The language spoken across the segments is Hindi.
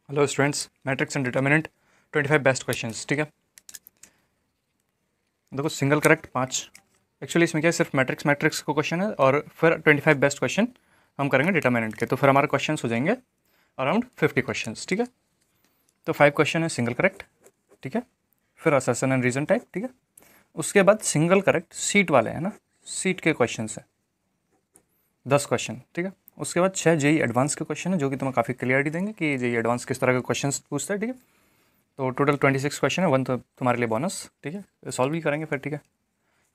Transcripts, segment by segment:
Hello students, matrix and determinant 25 best questions. ठीक है, देखो सिंगल करेक्ट 5। एक्चुअली इसमें क्या है, सिर्फ मैट्रिक्स को क्वेश्चन है और फिर 25 बेस्ट क्वेश्चन हम करेंगे डिटर्मिनेंट के, तो फिर हमारे क्वेश्चन हो जाएंगे अराउंड 50 क्वेश्चंस। ठीक है, तो 5 क्वेश्चन है सिंगल करेक्ट। ठीक है, फिर असर्शन एंड रीजन टाइप। ठीक है, उसके बाद सिंगल करेक्ट सीट वाले हैं ना, सीट के क्वेश्चन है 10 क्वेश्चन। ठीक है, उसके बाद 6 जेई एडवांस के क्वेश्चन है जो कि तुम्हें काफ़ी क्लियरिटी देंगे कि जेई एडवांस किस तरह के क्वेश्चन पूछता है। ठीक है, तो टोटल 26 क्वेश्चन है, 1 तो तुम्हारे लिए बोनस। ठीक है, सॉल्व भी करेंगे फिर। ठीक है,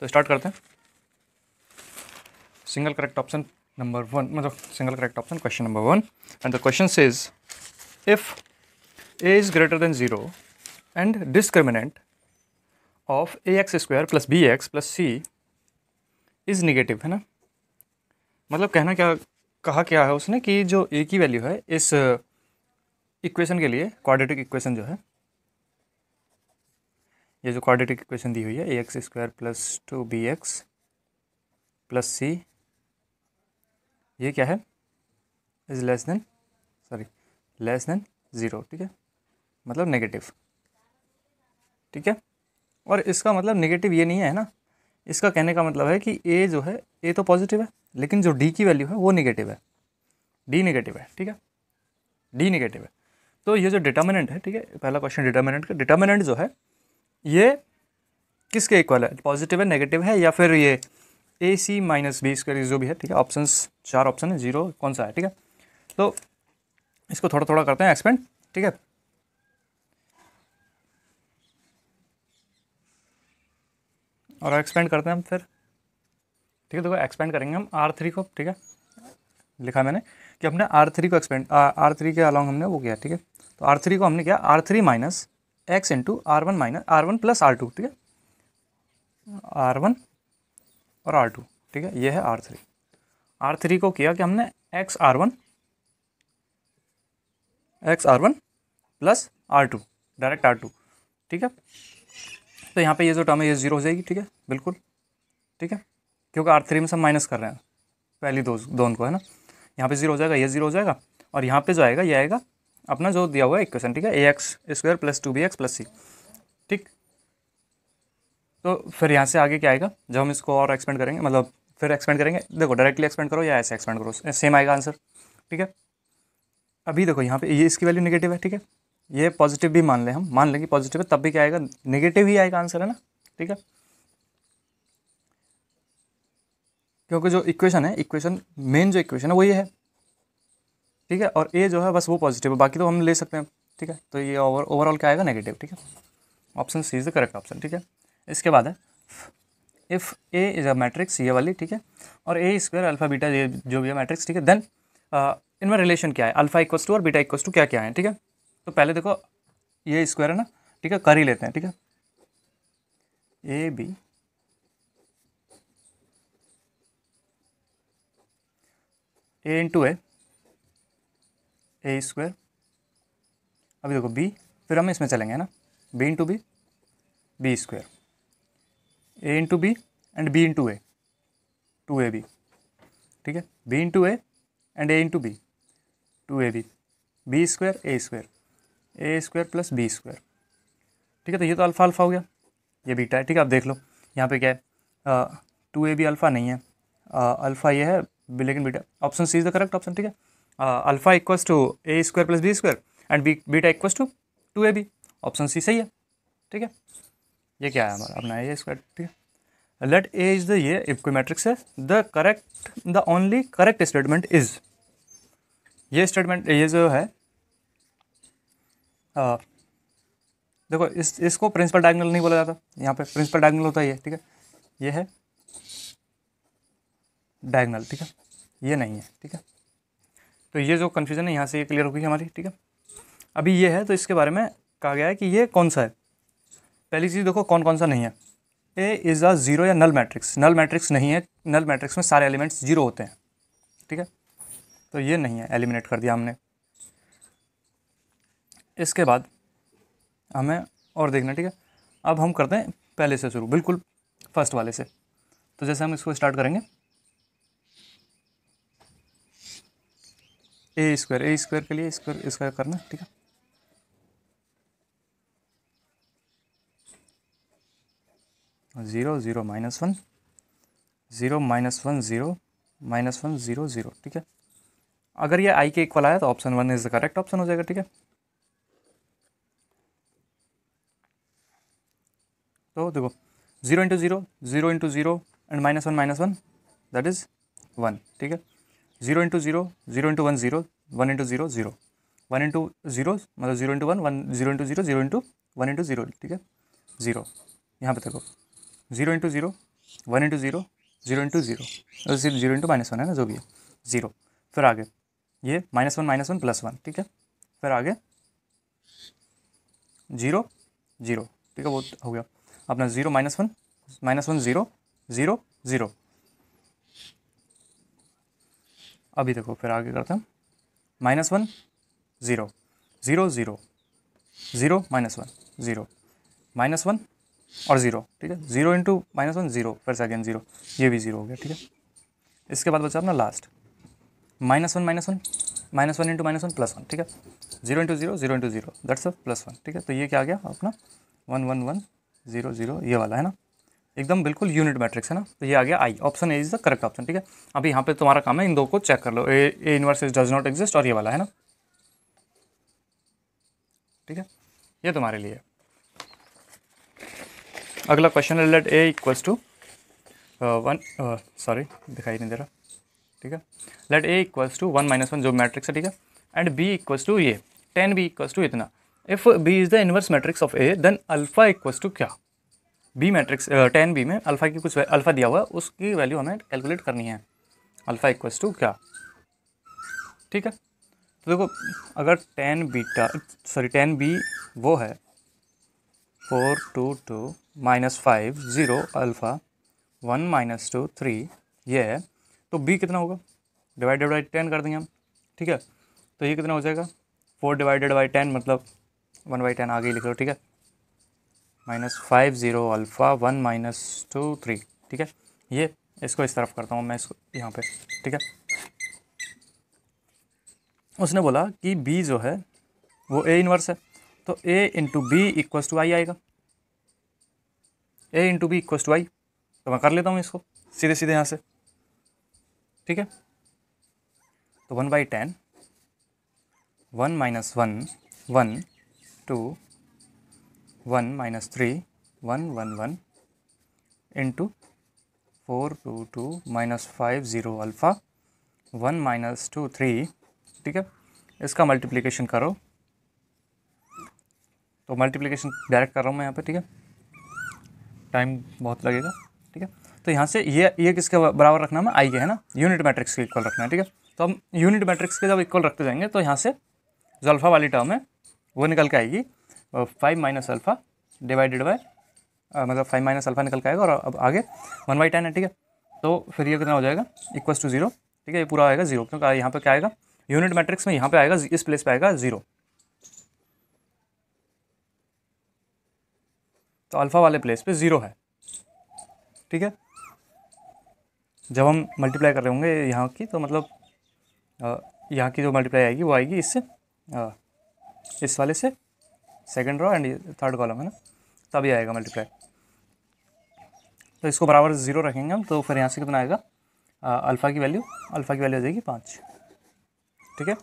तो स्टार्ट करते हैं। सिंगल करेक्ट ऑप्शन नंबर 1, मतलब single correct option question number 1, and the question says if A is greater than 0 and discriminant of A x square plus B X plus C is negative, है ना। मतलब कहना क्या, कहा क्या है उसने कि जो ए की वैल्यू है इस इक्वेशन के लिए, क्वाड्रेटिक इक्वेशन जो है, ये जो क्वाड्रेटिक इक्वेशन दी हुई है A x square plus 2bx plus c, ये क्या है, इज लेस देन ज़ीरो। ठीक है, मतलब नेगेटिव। ठीक है, और इसका मतलब नेगेटिव ये नहीं है ना, इसका कहने का मतलब है कि ए जो है, ए तो पॉजिटिव है लेकिन जो डी की वैल्यू है वो नेगेटिव है, डी नेगेटिव है। ठीक है, डी नेगेटिव है। तो ये जो डिटर्मिनेंट है, ठीक है, पहला क्वेश्चन डिटर्मिनेंट का, डिटर्मिनेंट जो है ये किसके इक्वल है, पॉजिटिव है, नेगेटिव है, या फिर ये ए सी माइनस बी स्क्वायर जो भी है। ठीक है, ऑप्शंस 4 ऑप्शन है, 0 कौन सा है। ठीक है, तो इसको थोड़ा थोड़ा करते हैं एक्सपेंड। ठीक है, और एक्सपेंड करते हैं हम फिर। ठीक है, देखो एक्सपेंड करेंगे हम R3 को। ठीक है, लिखा मैंने कि हमने R3 को एक्सपेंड, R3 के अलॉन्ग हमने वो किया। ठीक है, तो R3 को हमने किया R3 minus x into R1 minus R1 plus R2। ठीक है, R1 और R2। ठीक है, ये है R3 को किया कि हमने X R one plus R2, direct R2। ठीक है, तो यहाँ पे ये जो टर्म है ये 0 हो जाएगी। ठीक है, बिल्कुल। ठीक है, क्योंकि R3 में सब माइनस कर रहे हैं पहली दोनों को, है ना। यहाँ पे 0 हो जाएगा, ये 0 हो जाएगा, और यहाँ पे जो आएगा ये आएगा अपना जो दिया हुआ है इक्वेशन। ठीक है, A x square plus 2bx plus c. ठीक, तो फिर यहाँ से आगे क्या आएगा, जब हम इसको और एक्सपेंड करेंगे, मतलब फिर एक्सपेंड करेंगे, देखो डायरेक्टली एक्सपेंड करो या ऐसे एक्सपेंड करो, सेम आएगा आंसर। ठीक है, अभी देखो यहाँ पे ये इसकी वैल्यू नेगेटिव है। ठीक है, ये पॉजिटिव भी मान लें, हम मान लें कि पॉजिटिव है, तब भी क्या आएगा, नेगेटिव ही आएगा आंसर, है ना। ठीक है, क्योंकि जो इक्वेशन है, इक्वेशन मेन जो इक्वेशन है वो ये है। ठीक है, और ए जो है बस वो पॉजिटिव है, बाकी तो हम ले सकते हैं। ठीक है, तो ये ओवरऑल क्या आएगा, नेगेटिव। ठीक है, option C is the correct option. ठीक है, इसके बाद है if A is a matrix, ये वाली। ठीक है, और ए स्क्वायर अल्फा बीटा ये जो भी है मैट्रिक्स। ठीक है, देन इनमें रिलेशन क्या है, अल्फा इक्वस टू और बीटा इक्वस टू क्या क्या है। ठीक है, तो पहले देखो ये स्क्वायर है ना, ठीक है, कर ही लेते हैं। ठीक है, A B A into A square, अभी देखो बी, फिर हम इसमें चलेंगे, है ना, B into B square, A into B and B into A, 2ab। ठीक है, B into A and A into B, 2ab, B square A square plus B square. ठीक है, तो ये तो अल्फा अल्फा हो गया, ये बीटा है। ठीक है, आप देख लो यहाँ पे क्या है, 2ab अल्फा नहीं है, अल्फा ये है, लेकिन beta, option C is the correct option. ठीक है, alpha equals to A square plus B square and beta equals to 2ab, option C सही है। ठीक है, ये क्या है हमारा अपना ए स्क्वायर। ठीक है, लेट ए इज द, ये इफ कोई मैट्रिक्स है, the only correct statement is, ये स्टेटमेंट, ये जो है देखो इसको प्रिंसिपल डायगोनल नहीं बोला जाता, यहाँ पे प्रिंसिपल डायगोनल होता है ये। ठीक है, ये है डायगोनल। ठीक है, ये नहीं है। ठीक है, तो ये जो कन्फ्यूजन है यहाँ से ये क्लियर हो गई हमारी। ठीक है, अभी ये है, तो इसके बारे में कहा गया है कि ये कौन सा है। पहली चीज़ देखो कौन कौन सा नहीं है, ए इज़ अ जीरो या नल मैट्रिक्स, नल मैट्रिक्स नहीं है, नल मैट्रिक्स में सारे एलिमेंट्स जीरो होते हैं। ठीक है, तो ये नहीं है, एलिमिनेट कर दिया हमने। इसके बाद हमें और देखना। ठीक है, अब हम करते हैं पहले से शुरू, बिल्कुल फर्स्ट वाले से। तो जैसे हम इसको स्टार्ट करेंगे, ए स्क्वायर के लिए स्क्वायर करना। ठीक है, 0 0 -1 0 -1 0 -1 0 0, ठीक है। अगर ये i के इक्वल आया तो option 1 is the correct option हो जाएगा, ठीक है। तो देखो 0 × 0 0 × 0 एंड -1 दैट इज 1, ठीक है। 0 × 0 0 × 1 0 1 × 0 0 1 × 0 मतलब 0 × 1 1 0 × 0 0 × 1 × 0, ठीक है 0। यहाँ पे देखो 0 × 0 1 × 0 0 × 0 सिर्फ 0 × -1 है ना, जो भी है 0। फिर आगे ये -1 +1, ठीक है। फिर आगे 0 0, ठीक है, वो हो गया अपना 0 -1 0 0 0। अभी देखो फिर आगे करते हैं -1 0 0 0 0 -1 0 -1 और 0, ठीक है। 0 × -1 0 फिर से अगेन 0, ये भी 0 हो गया, ठीक है। इसके बाद बचा अपना लास्ट -1 -1 × -1 +1, ठीक है। 0 × 0 0 × 0 दैट्स अ +1, ठीक है। तो ये क्या आ गया अपना 1 1 1 0 0, ये वाला है ना, एकदम बिल्कुल यूनिट मैट्रिक्स है ना। तो ये आ गया आई, option A is the correct option, ठीक है। अभी यहाँ पे तुम्हारा काम है इन दो को चेक कर लो, A inverse does not exist और ये वाला है ना, ठीक है। ये तुम्हारे लिए अगला क्वेश्चन है let A equals to 1 sorry दिखाई नहीं दे रहा, ठीक है। लेट ए इक्वल्स टू 1 -1 जो मैट्रिक्स है, ठीक है, एंड बी इक्वल्स टू ये 10b इक्वल्स टू इतना। If B is the inverse matrix of A then alpha equals to क्या। बी मैट्रिक्स 10b में अल्फा की कुछ अल्फा दिया हुआ है, उसकी वैल्यू हमें कैलकुलेट करनी है। अल्फा इक्वल्स टू क्या, ठीक है। तो देखो अगर 10b वो है 4 2 2 -5 0 अल्फ़ा 1 -2 3 ये है, तो b कितना होगा, डिवाइडेड बाई 10 कर देंगे हम, ठीक है। तो ये कितना हो जाएगा 4 डिवाइडेड बाई 10 मतलब 1/10 आगे लिख लो, ठीक है। -5 0 अल्फ़ा 1 -2 3, ठीक है। ये इसको इस तरफ करता हूँ मैं, इसको यहाँ पे, ठीक है। उसने बोला कि b जो है वो a इनवर्स है, तो a × b इक्वल्स टू आई आएगा, a × b equals to I. तो मैं कर लेता हूँ इसको सीधे सीधे यहाँ से, ठीक है। तो 1/10 1 -1 1 2 1 -3 1 1 1 इंटू 4 2 2 -5 0 अल्फ़ा 1 -2 3, ठीक है। इसका मल्टीप्लिकेशन करो, तो मल्टीप्लिकेशन डायरेक्ट कर रहा हूँ मैं यहाँ पे, ठीक है, टाइम बहुत लगेगा, ठीक है। तो यहाँ से ये किसके बराबर रखना है, आई के है ना, यूनिट मैट्रिक्स के इक्वल रखना है, ठीक है। तो हम यूनिट मैट्रिक्स के जब इक्वल रखते जाएंगे तो यहाँ से जो अल्फ़ा वाली टर्म है वो निकल के आएगी 5 - अल्फ़ा डिवाइडेड बाय मतलब 5 - अल्फ़ा निकल के आएगा, और अब आगे 1/10 है, ठीक है। तो फिर ये कितना हो जाएगा इक्वल्स टू 0, ठीक है। ये पूरा आएगा 0, क्योंकि यहाँ पे क्या आएगा यूनिट मैट्रिक्स में, यहाँ पे आएगा इस प्लेस पे आएगा 0। तो अल्फ़ा वाले प्लेस पे 0 है, ठीक है। जब हम मल्टीप्लाई कर रहे होंगे यहाँ की, तो मतलब यहाँ की जो मल्टीप्लाई आएगी वो आएगी इससे इस वाले से, second row and third column है ना, तभी आएगा मल्टीप्लाई। तो इसको बराबर 0 रखेंगे हम, तो फिर यहाँ से कितना आएगा अल्फ़ा की वैल्यू आ जाएगी 5, ठीक है।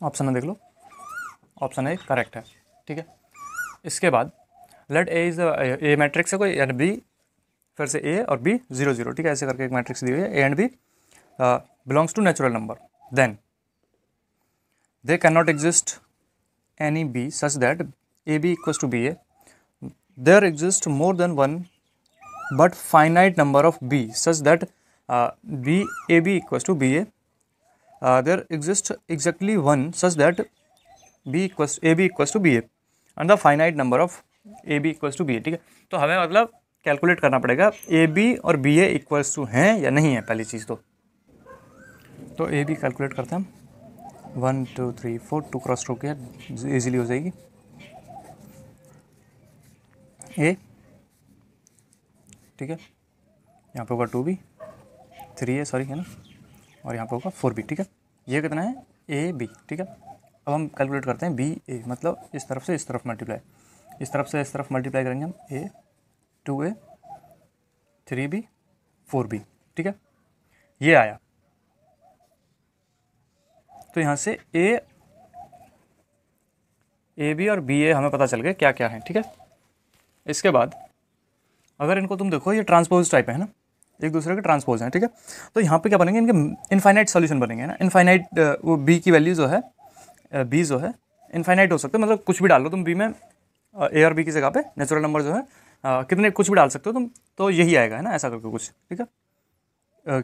ऑप्शन में देख लो, ऑप्शन ए करेक्ट है, ठीक है। इसके बाद let A is a matrix है कोई एंड बी, फिर से ए और बी 0 0, ठीक है, ऐसे करके एक मैट्रिक्स दी हुई है, A and B belongs to natural number, then they can not exist any B such that A B equals to B A, there exist more than one but finite number of B such that B A B equals to B A, there exist exactly one such that A B equals to B A and the finite number of A B equals to B A, ठीक है। तो हमें मतलब कैलकुलेट करना पड़ेगा ए बी और बी ए इक्वल्स टू हैं या नहीं है, पहली चीज़ तो ए बी कैलकुलेट करते हैं हम 1 2 3 4 2 क्रॉस स्ट्रोक है, ईजिली हो जाएगी। ए, ठीक है, यहाँ पे होगा 2b 3a सॉरी है ना, और यहाँ पे होगा 4b, ठीक है। ये कितना है ए बी, ठीक है। अब हम कैलकुलेट करते हैं बी ए, मतलब इस तरफ से इस तरफ मल्टीप्लाई, इस तरफ से इस तरफ मल्टीप्लाई करेंगे हम, A 2A 3B 4B, ठीक है, ये आया। तो यहाँ से ए बी और बी ए हमें पता चल गया क्या क्या है, ठीक है। इसके बाद अगर इनको तुम देखो, ये ट्रांसपोज टाइप है ना, एक दूसरे के ट्रांसपोज हैं, ठीक है। तो यहाँ पे क्या बनेंगे, इनके इनफाइनाइट सॉल्यूशन बनेंगे ना। इनफाइनाइट वो बी की वैल्यू जो है, बी जो है इनफाइनाइट हो सकते हैं, मतलब कुछ भी डाल लो तुम बी में, ए और बी की जगह पे नेचुरल नंबर जो है कितने कुछ भी डाल सकते हो तुम, तो यही आएगा, है ना, ऐसा करके कुछ, ठीक है।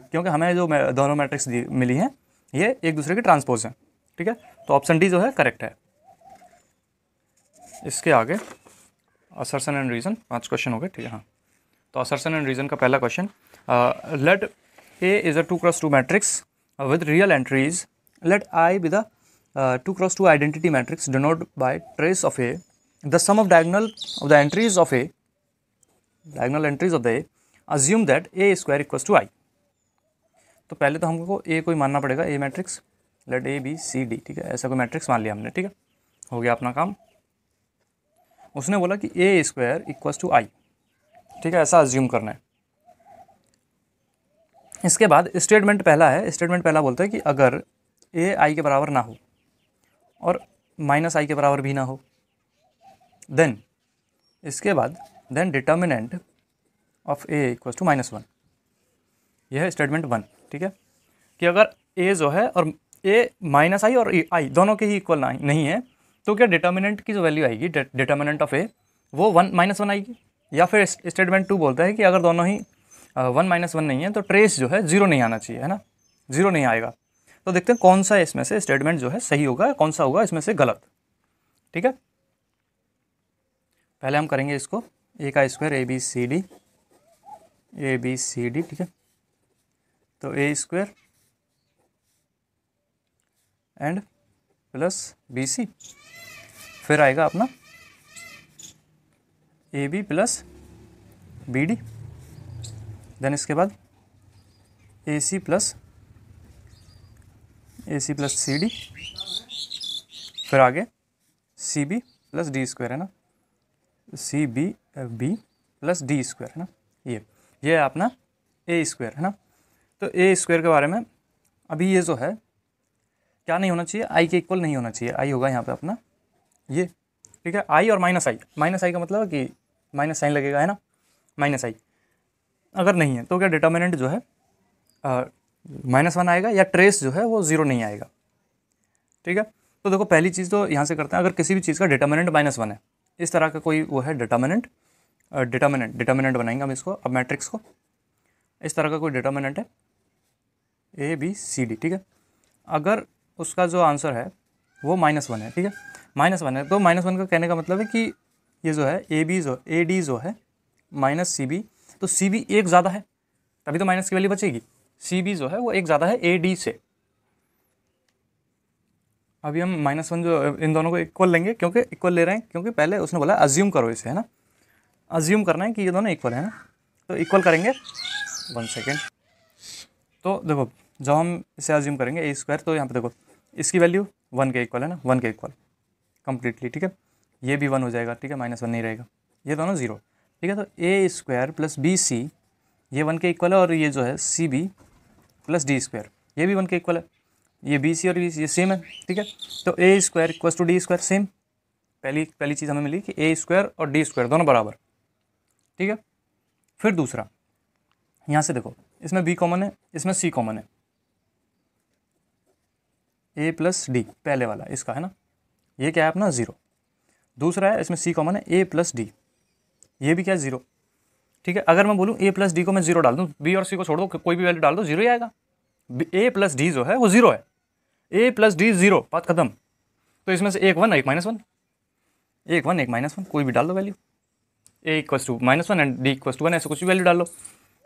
क्योंकि हमें जो दोनों मैट्रिक्स मिली हैं ये एक दूसरे के ट्रांसपोज हैं, ठीक है। तो ऑप्शन डी जो है करेक्ट है। इसके आगे असर्शन एंड रीज़न, 5 क्वेश्चन हो गए, ठीक है। हाँ, तो असर्शन एंड रीज़न का पहला question, let A is a 2x2 matrix with real entries, let I be the 2x2 identity matrix denote by trace of A, the sum of diagonal of the entries of A, diagonal entries of the A, assume that A square equals to I. तो पहले तो हमको ए को ही मानना पड़ेगा, A matrix, let A B C D, ठीक है, ऐसा कोई मैट्रिक्स मान लिया हमने, ठीक है, हो गया अपना काम। उसने बोला कि ए स्क्वायर इक्वल्स टू आई, ठीक है, ऐसा अज्यूम करना है। इसके बाद स्टेटमेंट पहला है, स्टेटमेंट पहला बोलता है कि अगर ए आई के बराबर ना हो और माइनस आई के बराबर भी ना हो, देन इसके बाद then determinant of A equals to -1, यह है स्टेटमेंट 1, ठीक है, कि अगर ए जो है और ए माइनस आई और आई दोनों के ही इक्वल नहीं है, तो क्या डिटर्मिनेंट की जो वैल्यू आएगी, डिटर्मिनेंट ऑफ ए, वो 1 आएगी। या फिर स्टेटमेंट 2 बोलता है कि अगर दोनों ही 1 - 1 नहीं है तो ट्रेस जो है 0 नहीं आना चाहिए, है ना, 0 नहीं आएगा। तो देखते हैं कौन सा इसमें से स्टेटमेंट जो है सही होगा, कौन सा होगा इसमें से गलत, ठीक है। पहले हम करेंगे इसको, ए का square A B C D, ठीक है। तो A square and plus B C, फिर आएगा अपना A B plus B D, then इसके बाद A C plus C D, फिर आगे C B plus D square, है ना, C B B plus D square, है ना, ये है अपना ए स्क्वायर, है ना। तो ए स्क्वायर के बारे में अभी ये जो है क्या नहीं होना चाहिए, आई के इक्वल नहीं होना चाहिए, आई होगा यहाँ पे अपना ये, ठीक है, आई और माइनस आई का मतलब है कि माइनस साइन लगेगा, है ना, माइनस आई अगर नहीं है तो क्या डिटर्मिनेंट जो है -1 आएगा, या ट्रेस जो है वो 0 नहीं आएगा, ठीक है। तो देखो पहली चीज़ तो यहाँ से करते हैं, अगर किसी भी चीज़ का डिटर्मिनेंट -1 है, इस तरह का कोई वो है डिटर्मिनेंट बनाएंगे हम इसको, अब मैट्रिक्स को, इस तरह का कोई डिटर्मिनेंट है ए बी सी डी, ठीक है। अगर उसका जो आंसर है वो -1 है, ठीक है, -1 है, तो -1 का कहने का मतलब है कि ये जो है ए डी जो है माइनस सी बी, तो सी बी एक ज़्यादा है तभी तो माइनस की वैल्यू बचेगी, सी बी जो है वो एक ज़्यादा है ए डी से। अभी हम -1 जो इन दोनों को इक्वल लेंगे, क्योंकि इक्वल ले रहे हैं, क्योंकि पहले उसने बोला अज्यूम करो इसे, है ना, अज्यूम करना है कि ये दोनों इक्वल है ना, तो इक्वल करेंगे, 1 सेकेंड। तो देखो जब हम इसे अज्यूम करेंगे ए स्क्वायर, तो यहाँ पे देखो इसकी वैल्यू 1 के इक्वल है ना, 1 के इक्वल कम्प्लीटली, ठीक है, ये भी 1 हो जाएगा, ठीक है, -1 नहीं रहेगा, ये दोनों 0, ठीक है। तो A square plus B C ये 1 के इक्वल है, और ये जो है C B plus D square ये भी 1 के इक्वल है, ये बी सी और ये सेम है, ठीक है। तो A square equal to D square, same, पहली चीज़ हमें मिली कि ए स्क्वायर और डी स्क्वायर दोनों बराबर, ठीक है। फिर दूसरा, यहाँ से देखो इसमें बी कॉमन है, इसमें सी कॉमन है, ए प्लस डी पहले वाला इसका, है ना, ये क्या है अपना 0। दूसरा है इसमें सी कॉमन है, ए प्लस डी, ये भी क्या है 0, ठीक है। अगर मैं बोलूँ ए प्लस डी को मैं 0 डाल दूँ, बी और सी को छोड़ दो, कोई भी वैल्यू डाल दो 0 ही आएगा, ए प्लस डी जो है वो 0 है, ए प्लस डी 0, बात खत्म। तो इसमें से एक 1 एक -1, एक 1 एक -1 कोई भी डाल दो value, A equals to -1 and D equals to 1, ऐसे कुछ भी वैल्यू डाल लो,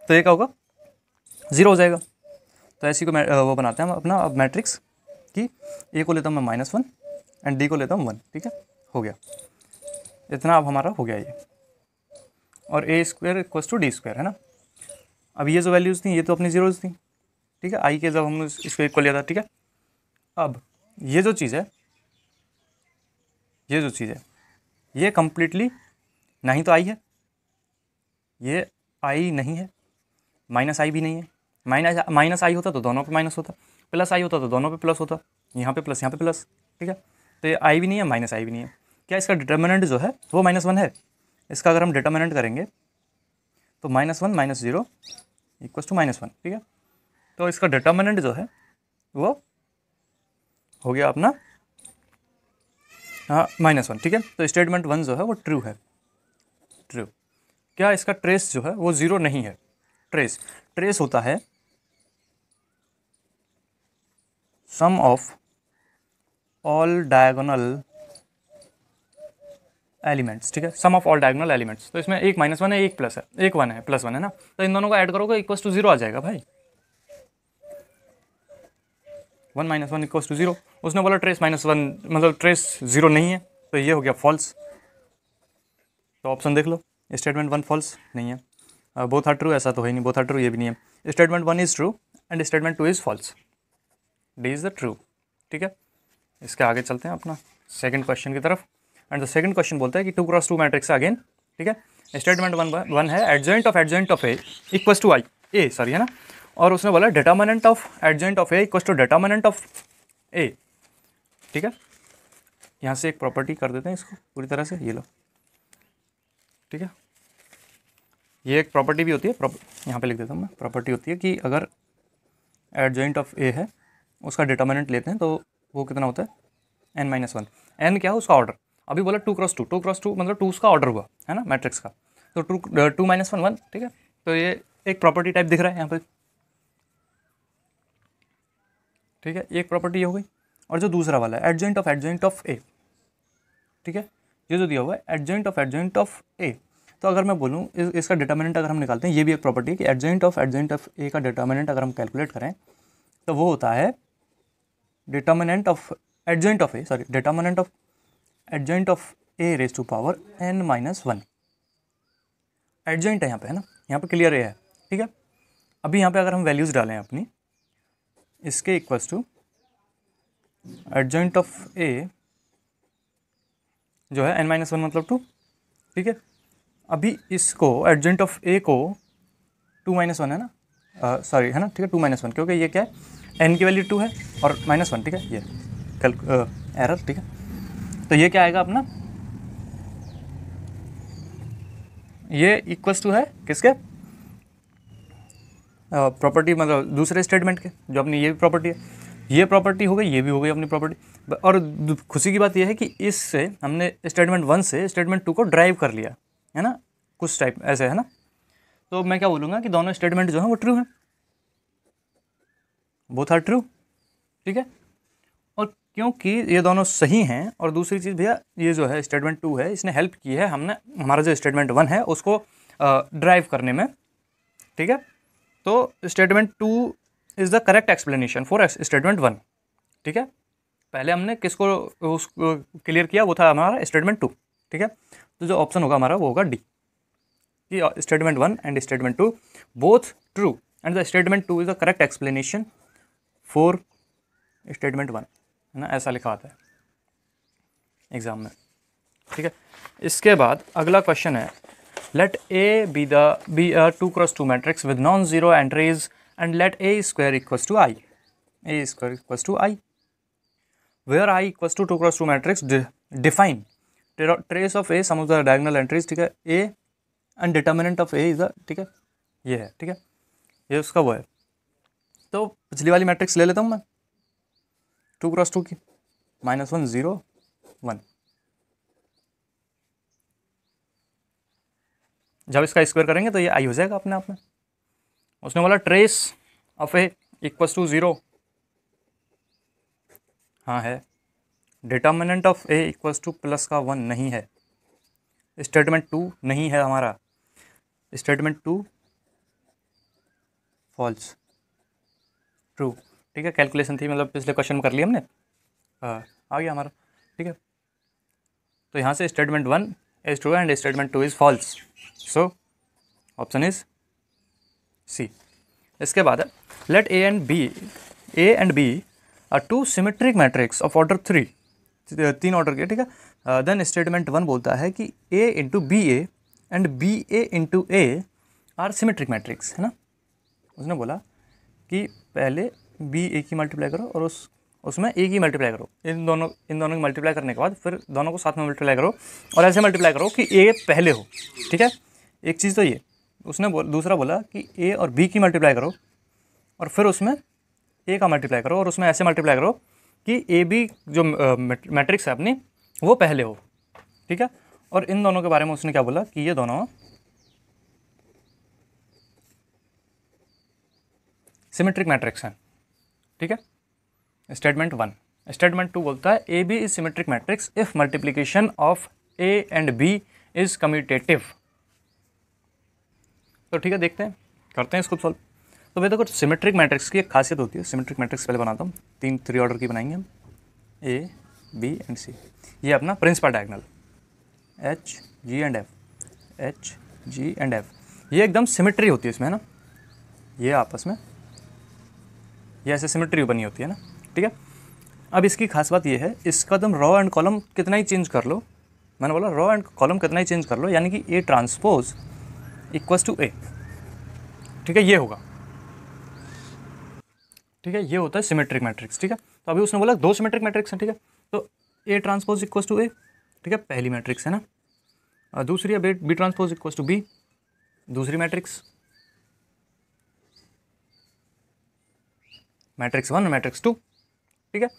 तो ये क्या होगा 0 हो जाएगा। तो ऐसी को वो बनाते हैं हम अपना अब मैट्रिक्स कि ए को लेता हूँ मैं -1 एंड डी को लेता हूँ 1, ठीक है, हो गया इतना, अब हमारा हो गया ये, और A square equals to D square, है ना। अब ये जो वैल्यूज़ थी ये तो अपनी 0 थी, ठीक है, आई के जब हमने इसको इक्वल लिया था, ठीक है। अब ये जो चीज़ है ये कंप्लीटली नहीं तो आई है, ये आई नहीं है, माइनस आई भी नहीं है। माइनस आई होता तो दोनों पे माइनस होता, प्लस आई होता तो दोनों पे प्लस होता, यहाँ पे प्लस यहाँ पे प्लस, ठीक है। तो ये आई भी नहीं है, माइनस आई भी नहीं है। क्या इसका डिटर्मिनेंट जो है वो -1 है? इसका अगर हम डिटर्मिनेंट करेंगे तो -1 - 0 = -1, ठीक है। तो इसका डिटर्मिनेंट जो है वो हो गया अपना -1, ठीक है। तो स्टेटमेंट 1 जो है वो ट्रू है, ट्रू। क्या इसका ट्रेस जो है वो 0 नहीं है? ट्रेस होता है सम ऑफ ऑल डायगोनल एलिमेंट्स, ठीक है, सम ऑफ ऑल डायगोनल एलिमेंट्स। तो इसमें एक -1 है, एक प्लस है, एक 1 है, +1 है ना, तो इन दोनों को ऐड करोगे = 0 आ जाएगा भाई। 1 - 1 = 0। उसने बोला ट्रेस -1 मतलब ट्रेस 0 नहीं है, तो ये हो गया फॉल्स। तो ऑप्शन देख लो, स्टेटमेंट 1 फॉल्स नहीं है। बोथ आर ट्रू ऐसा तो है नहीं, बोथ आर ट्रू ये भी नहीं है। Statement 1 is true and statement 2 is false, D is the true, ठीक है। इसके आगे चलते हैं अपना सेकंड क्वेश्चन की तरफ। एंड द सेकंड क्वेश्चन बोलता है कि 2x2 मैट्रिक्स अगेन, ठीक है। स्टेटमेंट 1 है adjoint of A = I A, sorry है ना। और उसने बोला determinant of adjoint of A = determinant of A, ठीक है। यहाँ से एक प्रॉपर्टी कर देते हैं इसको पूरी तरह से, ये लो, ठीक है। ये एक प्रॉपर्टी भी होती है, यहाँ पे लिख देता हूँ मैं, प्रॉपर्टी होती है कि अगर एडजॉइंट ऑफ ए है उसका डिटर्मिनेंट लेते हैं तो वो कितना होता है n-1। n क्या है उसका ऑर्डर, अभी बोला 2x2 मतलब 2 का ऑर्डर हुआ है ना मैट्रिक्स का, तो 2 - 1 1, ठीक है। तो ये एक प्रॉपर्टी टाइप दिख रहा है यहाँ पे, ठीक है, एक प्रॉपर्टी ये हो गई। और जो दूसरा वाला है एडजॉइंट ऑफ ए, ठीक है, ये जो दिया हुआ है एडजॉइंट ऑफ ए, तो अगर मैं बोलूँ इसका डिटर्मिनेंट अगर हम निकालते हैं, ये भी एक प्रॉपर्टी है कि एडजॉइंट ऑफ ए का डिटर्मिनेंट अगर हम कैलकुलेट करें तो वो होता है determinant of adjoint of A raise to power n-1। Adjoint है यहाँ पे, है ना, यहाँ पे क्लियर है, ठीक है। अभी यहाँ पे अगर हम वैल्यूज़ डालें अपनी, इसके इक्वल्स टू एडजॉइंट ऑफ ए जो है n-1 मतलब 2, ठीक है। अभी इसको एडजॉइंट ऑफ ए को 2 - 1 है ना, सॉरी है ना, ठीक है, 2 - 1 क्योंकि ये क्या है n की वैल्यू 2 है और -1, ठीक है, ये एरर, ठीक है। तो ये क्या आएगा अपना, ये इक्वल्स टू है किसके, प्रॉपर्टी मतलब दूसरे स्टेटमेंट के, जो अपनी ये प्रॉपर्टी है, ये प्रॉपर्टी हो गई, ये भी हो गई अपनी प्रॉपर्टी। और खुशी की बात यह है कि इससे हमने स्टेटमेंट 1 से स्टेटमेंट 2 को ड्राइव कर लिया है ना, कुछ टाइप ऐसे है ना। तो मैं क्या बोलूँगा कि दोनों स्टेटमेंट जो है वो ट्रू है, बोथ आर ट्रू, ठीक है। और क्योंकि ये दोनों सही हैं, और दूसरी चीज़ भैया ये जो है स्टेटमेंट 2 है, इसने हेल्प की है हमने हमारा जो स्टेटमेंट 1 है उसको ड्राइव करने में, ठीक है। तो statement 2 is the correct explanation for statement 1, ठीक है। पहले हमने किसको उसको क्लियर किया, वो था हमारा स्टेटमेंट 2, ठीक है। तो जो ऑप्शन होगा हमारा वो होगा डी, कि statement 1 and statement 2 both true and the statement 2 is the correct explanation for statement 1, है ना, ऐसा लिखा आता है एग्जाम में, ठीक है। इसके बाद अगला क्वेश्चन है, let A be a 2x2 matrix with non zero entries and let a² = i, where i = 2x2 matrix define trace of a sum of the diagonal entries, ठीक है, a and determinant of a is the, ठीक है, ये है, ठीक है, ये उसका वो है। तो पिछली वाली मैट्रिक्स ले लेता हूँ मैं 2x2 की, -1 0 1, जब इसका स्क्वायर करेंगे तो ये आई हो जाएगा अपने आप में। उसने बोला ट्रेस ऑफ ए = 0, हाँ है। डिटर्मिनेंट ऑफ ए = +1 नहीं है। स्टेटमेंट 2 नहीं है हमारा, स्टेटमेंट 2 फॉल्स, ट्रू, ठीक है। कैलकुलेशन थी मतलब पिछले क्वेश्चन में कर लिया हमने, आ गया हमारा, ठीक है। तो यहाँ से statement 1 is true and statement 2 is false, so option is C. इसके बाद let A and B are 2 symmetric matrix of order 3, 3 order के, ठीक है। देन स्टेटमेंट 1 बोलता है कि A into B A and B A into A are symmetric matrix, है ना। उसने बोला कि पहले बी ए की मल्टीप्लाई करो और उसमें ए की मल्टीप्लाई करो, इन दोनों की मल्टीप्लाई करने के बाद फिर दोनों को साथ में मल्टीप्लाई करो और ऐसे मल्टीप्लाई करो कि ए पहले हो, ठीक है। एक चीज़ तो ये उसने दूसरा बोला कि ए और बी की मल्टीप्लाई करो और फिर उसमें ए का मल्टीप्लाई करो और उसमें ऐसे मल्टीप्लाई करो कि ए बी जो मैट्रिक्स है अपनी वो पहले हो, ठीक है। और इन दोनों के बारे में उसने क्या बोला कि ये दोनों सिमेट्रिक मैट्रिक्स हैं, ठीक है। स्टेटमेंट 1। स्टेटमेंट 2 बोलता है A B is symmetric matrix if multiplication of A and B is commutative. तो ठीक है, देखते हैं, करते हैं इसको सॉल्व। तो भाई देखो, सिमेट्रिक मैट्रिक्स की एक खासियत होती है। सिमेट्रिक मैट्रिक्स पहले बनाता हूँ, 3 ऑर्डर की बनाएंगे हम, ए बी एंड सी। ये अपना principal diagonal H G and F, H G and F, ये एकदम सिमेट्री होती है इसमें, है ना। ये आपस में ये ऐसे सिमेट्री बनी होती है ना, ठीक है। अब इसकी खास बात ये है, इसका तुम रॉ एंड कॉलम कितना ही चेंज कर लो, मैंने बोला रॉ एंड कॉलम कितना ही चेंज कर लो, यानी कि ए ट्रांसपोज इक्वल्स टू ए, ठीक है, ये होगा, ठीक है। ये होता है सिमेट्रिक मैट्रिक्स, ठीक है। तो अभी उसने बोला 2 सिमेट्रिक मैट्रिक्स हैं, ठीक है। तो A transpose equals to A, ठीक है, पहली मैट्रिक्स है ना। और दूसरी है B transpose equals to B, दूसरी मैट्रिक्स, मैट्रिक्स 1 और मैट्रिक्स 2, ठीक है।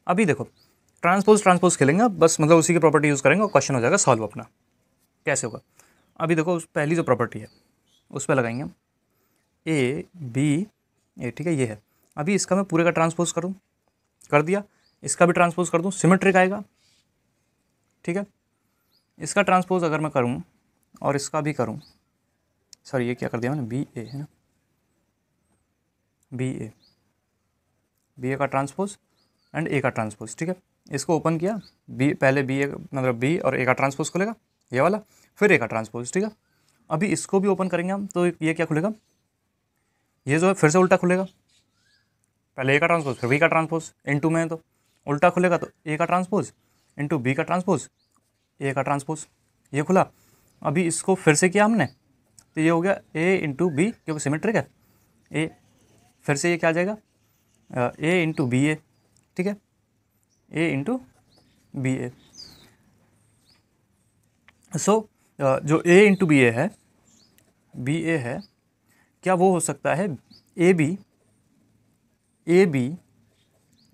अभी देखो ट्रांसपोज खेलेंगे बस, मतलब उसी की प्रॉपर्टी यूज़ करेंगे और क्वेश्चन हो जाएगा सॉल्व अपना। कैसे होगा, अभी देखो पहली जो प्रॉपर्टी है उस पर लगाएंगे हम ए बी ए, ठीक है, ये है। अभी इसका मैं पूरे का ट्रांसपोज करूँ, कर दिया, इसका भी ट्रांसपोज कर दूँ, सिमेट्रिक आएगा, ठीक है। इसका ट्रांसपोज अगर मैं करूँ और इसका भी करूँ, सॉरी ये क्या कर दिया मैंने, बी ए है ना, बी ए का ट्रांसपोज एंड ए का ट्रांसपोज, ठीक है। इसको ओपन किया, बी पहले बी ए मतलब बी और ए का ट्रांसपोज खुलेगा ये वाला, फिर ए का ट्रांसपोज, ठीक है। अभी इसको भी ओपन करेंगे हम, तो ये क्या खुलेगा, ये जो है फिर से उल्टा खुलेगा, पहले ए का ट्रांसपोज फिर बी का ट्रांसपोज, इनटू में तो उल्टा खुलेगा, तो ए का ट्रांसपोज इनटू बी का ट्रांसपोज, ए का ट्रांसपोज, ये खुला। अभी इसको फिर से किया हमने, तो ये हो गया ए इंटू बी, क्योंकि सिमेट्रिक है, ए फिर से ये क्या आ जाएगा, ए इंटू बी ए, ठीक है, ए इंटू बी ए। सो जो ए इंटू बी ए है, बी ए है, क्या वो हो सकता है ए बी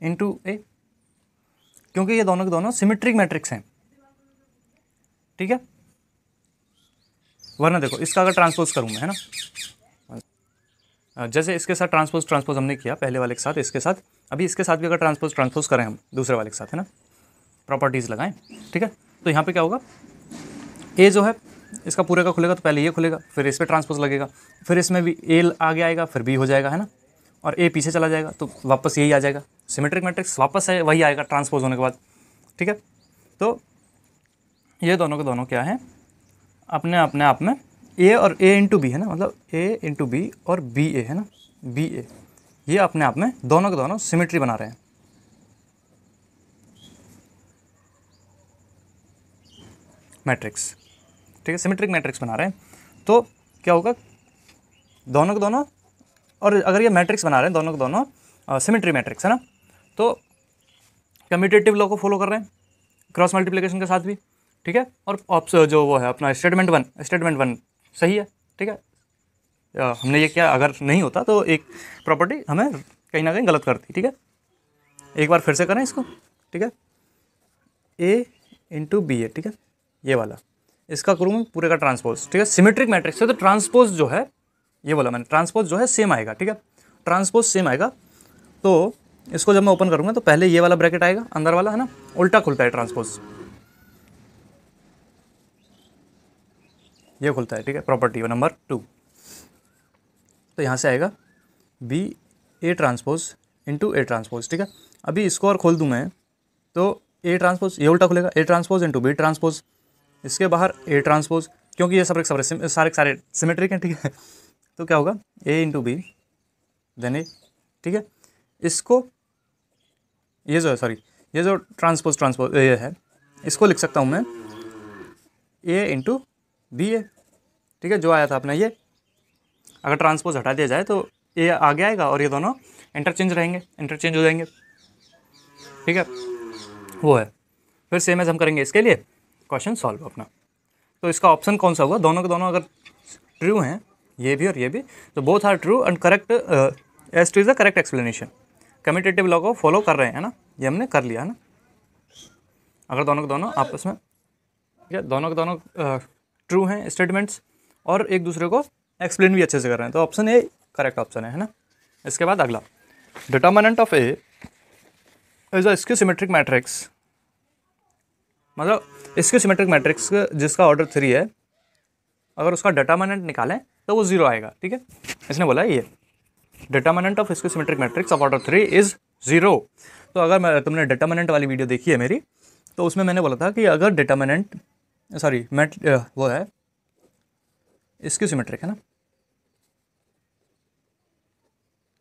इंटू ए, क्योंकि ये दोनों के दोनों सिमेट्रिक मैट्रिक्स हैं, ठीक है। वरना देखो इसका अगर ट्रांसपोज करूँ मैं, है ना, जैसे इसके साथ ट्रांसपोज हमने किया पहले वाले के साथ, इसके साथ, अभी इसके साथ भी अगर ट्रांसपोज करें हम दूसरे वाले के साथ, है ना, प्रॉपर्टीज़ लगाएं, ठीक है। तो यहाँ पे क्या होगा, ए जो है इसका पूरे का खुलेगा, तो पहले ये खुलेगा, फिर इस पर ट्रांसपोज लगेगा, फिर इसमें भी ए आगे आएगा, फिर बी हो जाएगा, है ना, और ए पीछे चला जाएगा, तो वापस यही आ जाएगा, सिमेट्रिक मैट्रिक्स वापस है वही आएगा ट्रांसपोज होने के बाद, ठीक है। तो ये दोनों के दोनों क्या हैं, अपने आप में ए और ए इंटू बी, है ना, मतलब ए इंटू बी और बी ए, है ना, बी ए, ये अपने आप में दोनों के दोनों सिमेट्री बना रहे हैं, मैट्रिक्स, ठीक है, सिमेट्रिक मैट्रिक्स बना रहे हैं। तो क्या होगा, दोनों के दोनों, और अगर ये मैट्रिक्स बना रहे हैं दोनों के दोनों सिमेट्री मैट्रिक्स, है ना, तो कम्यूटेटिव लॉ को फॉलो कर रहे हैं क्रॉस मल्टीप्लिकेशन के साथ भी, ठीक है। और जो वो है अपना स्टेटमेंट वन सही है, ठीक है। हमने ये क्या, अगर नहीं होता तो एक प्रॉपर्टी हमें कहीं ना कहीं गलत करती, ठीक है। एक बार फिर से करें इसको, ठीक है, ए इंटू बी ए, ठीक है, ये वाला, इसका करूँ पूरे का ट्रांसपोज, ठीक है, सिमेट्रिक मैट्रिक्स है, तो ट्रांसपोज जो है, ये बोला मैंने, ट्रांसपोज जो है सेम आएगा, ठीक है, ट्रांसपोज सेम आएगा। तो इसको जब मैं ओपन करूँगा तो पहले ये वाला ब्रैकेट आएगा अंदर वाला, है ना, उल्टा खुलता है ट्रांसपोज, ये खुलता है, ठीक है, प्रॉपर्टी नंबर 2। तो यहाँ से आएगा B A transpose into A transpose, ठीक है। अभी इसको और खोल दूँ मैं, तो ए ट्रांसपोज ये उल्टा खुलेगा, A transpose into B transpose, इसके बाहर ए ट्रांसपोज, क्योंकि ये सारे सिमेट्रिक हैं, ठीक है। तो क्या होगा, ए इंटू बी देन ए, ठीक है। इसको ये जो है, सॉरी ये जो ट्रांसपोज ये है, इसको लिख सकता हूँ मैं ए इंटू बी ए, ठीक है, जो आया था अपना ये। अगर ट्रांसपोज हटा दिया जाए तो ए आगे आएगा और ये दोनों इंटरचेंज रहेंगे, इंटरचेंज हो जाएंगे, ठीक है, वो है। फिर सेम एज हम करेंगे इसके लिए क्वेश्चन सॉल्व अपना। तो इसका ऑप्शन कौन सा होगा, दोनों के दोनों अगर ट्रू हैं, ये भी और ये भी, तो both are true and correct, S two is the correct explanation. Commutative law को फॉलो कर रहे हैं ना, ये हमने कर लिया है ना। अगर दोनों के दोनों आपस में, ठीक है, दोनों के दोनों ट्रू हैं स्टेटमेंट्स और एक दूसरे को एक्सप्लेन भी अच्छे से कर रहे हैं, तो ऑप्शन ए करेक्ट ऑप्शन है ना। इसके बाद अगला, determinant of A is a skew symmetric matrix, मतलब स्क्यू सिमेट्रिक मैट्रिक्स जिसका ऑर्डर 3 है, अगर उसका डिटर्मिनेंट निकालें तो वो 0 आएगा, ठीक है। इसने बोला ये determinant of skew symmetric matrix of order 3 is 0। तो अगर तुमने डिटर्मिनेंट वाली वीडियो देखी है मेरी, तो उसमें मैंने बोला था कि अगर डिटर्मिनेंट वो है स्क्यू सिमेट्रिक है ना,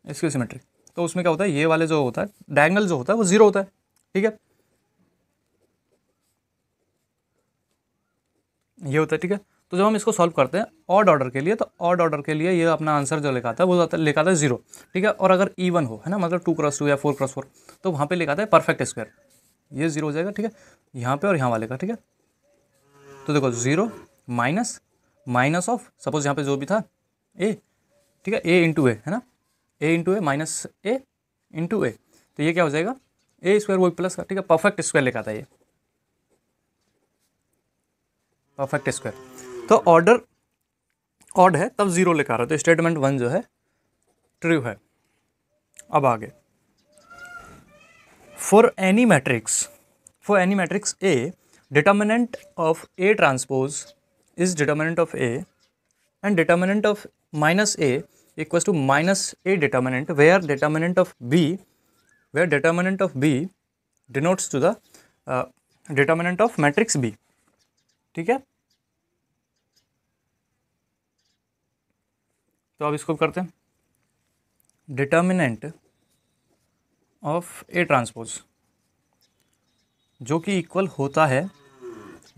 स्क्यू सिमेट्रिक, तो उसमें क्या होता है, ये वाले जो होता है डायगोनल जो होता है वो 0 होता है, ठीक है, ये होता है, ठीक है। तो जब हम इसको सॉल्व करते हैं ऑड ऑर्डर के लिए, तो ऑड ऑर्डर के लिए ये अपना आंसर जो लिखा था वो लिखा था 0, ठीक है। और अगर इवन हो, है ना, मतलब 2x2 या 4x4, तो वहाँ पे लिखा था परफेक्ट स्क्वायर, ये 0 हो जाएगा, ठीक है, यहाँ पे और यहाँ वाले का, ठीक है। तो देखो 0 माइनस ऑफ, सपोज यहाँ पे जो भी था ए, ठीक है, ए इंटू ए, है ना, A into A minus A into ए, तो ये क्या हो जाएगा ए स्क्वायर, वही प्लस का, ठीक है, परफेक्ट स्क्वायर लिखा था ये, परफेक्ट स्क्वायर। तो ऑर्डर ऑड है तब 0 लिखा रहा है, तो स्टेटमेंट 1 जो है ट्रू है। अब आगे, for any matrix A, determinant of A transpose is determinant of A and determinant of minus A equal to minus A determinant, where determinant of B denotes to the determinant of matrix B, ठीक है। तो अब इसको करते हैं, डिटर्मिनेंट ऑफ ए ट्रांसपोज जो कि इक्वल होता है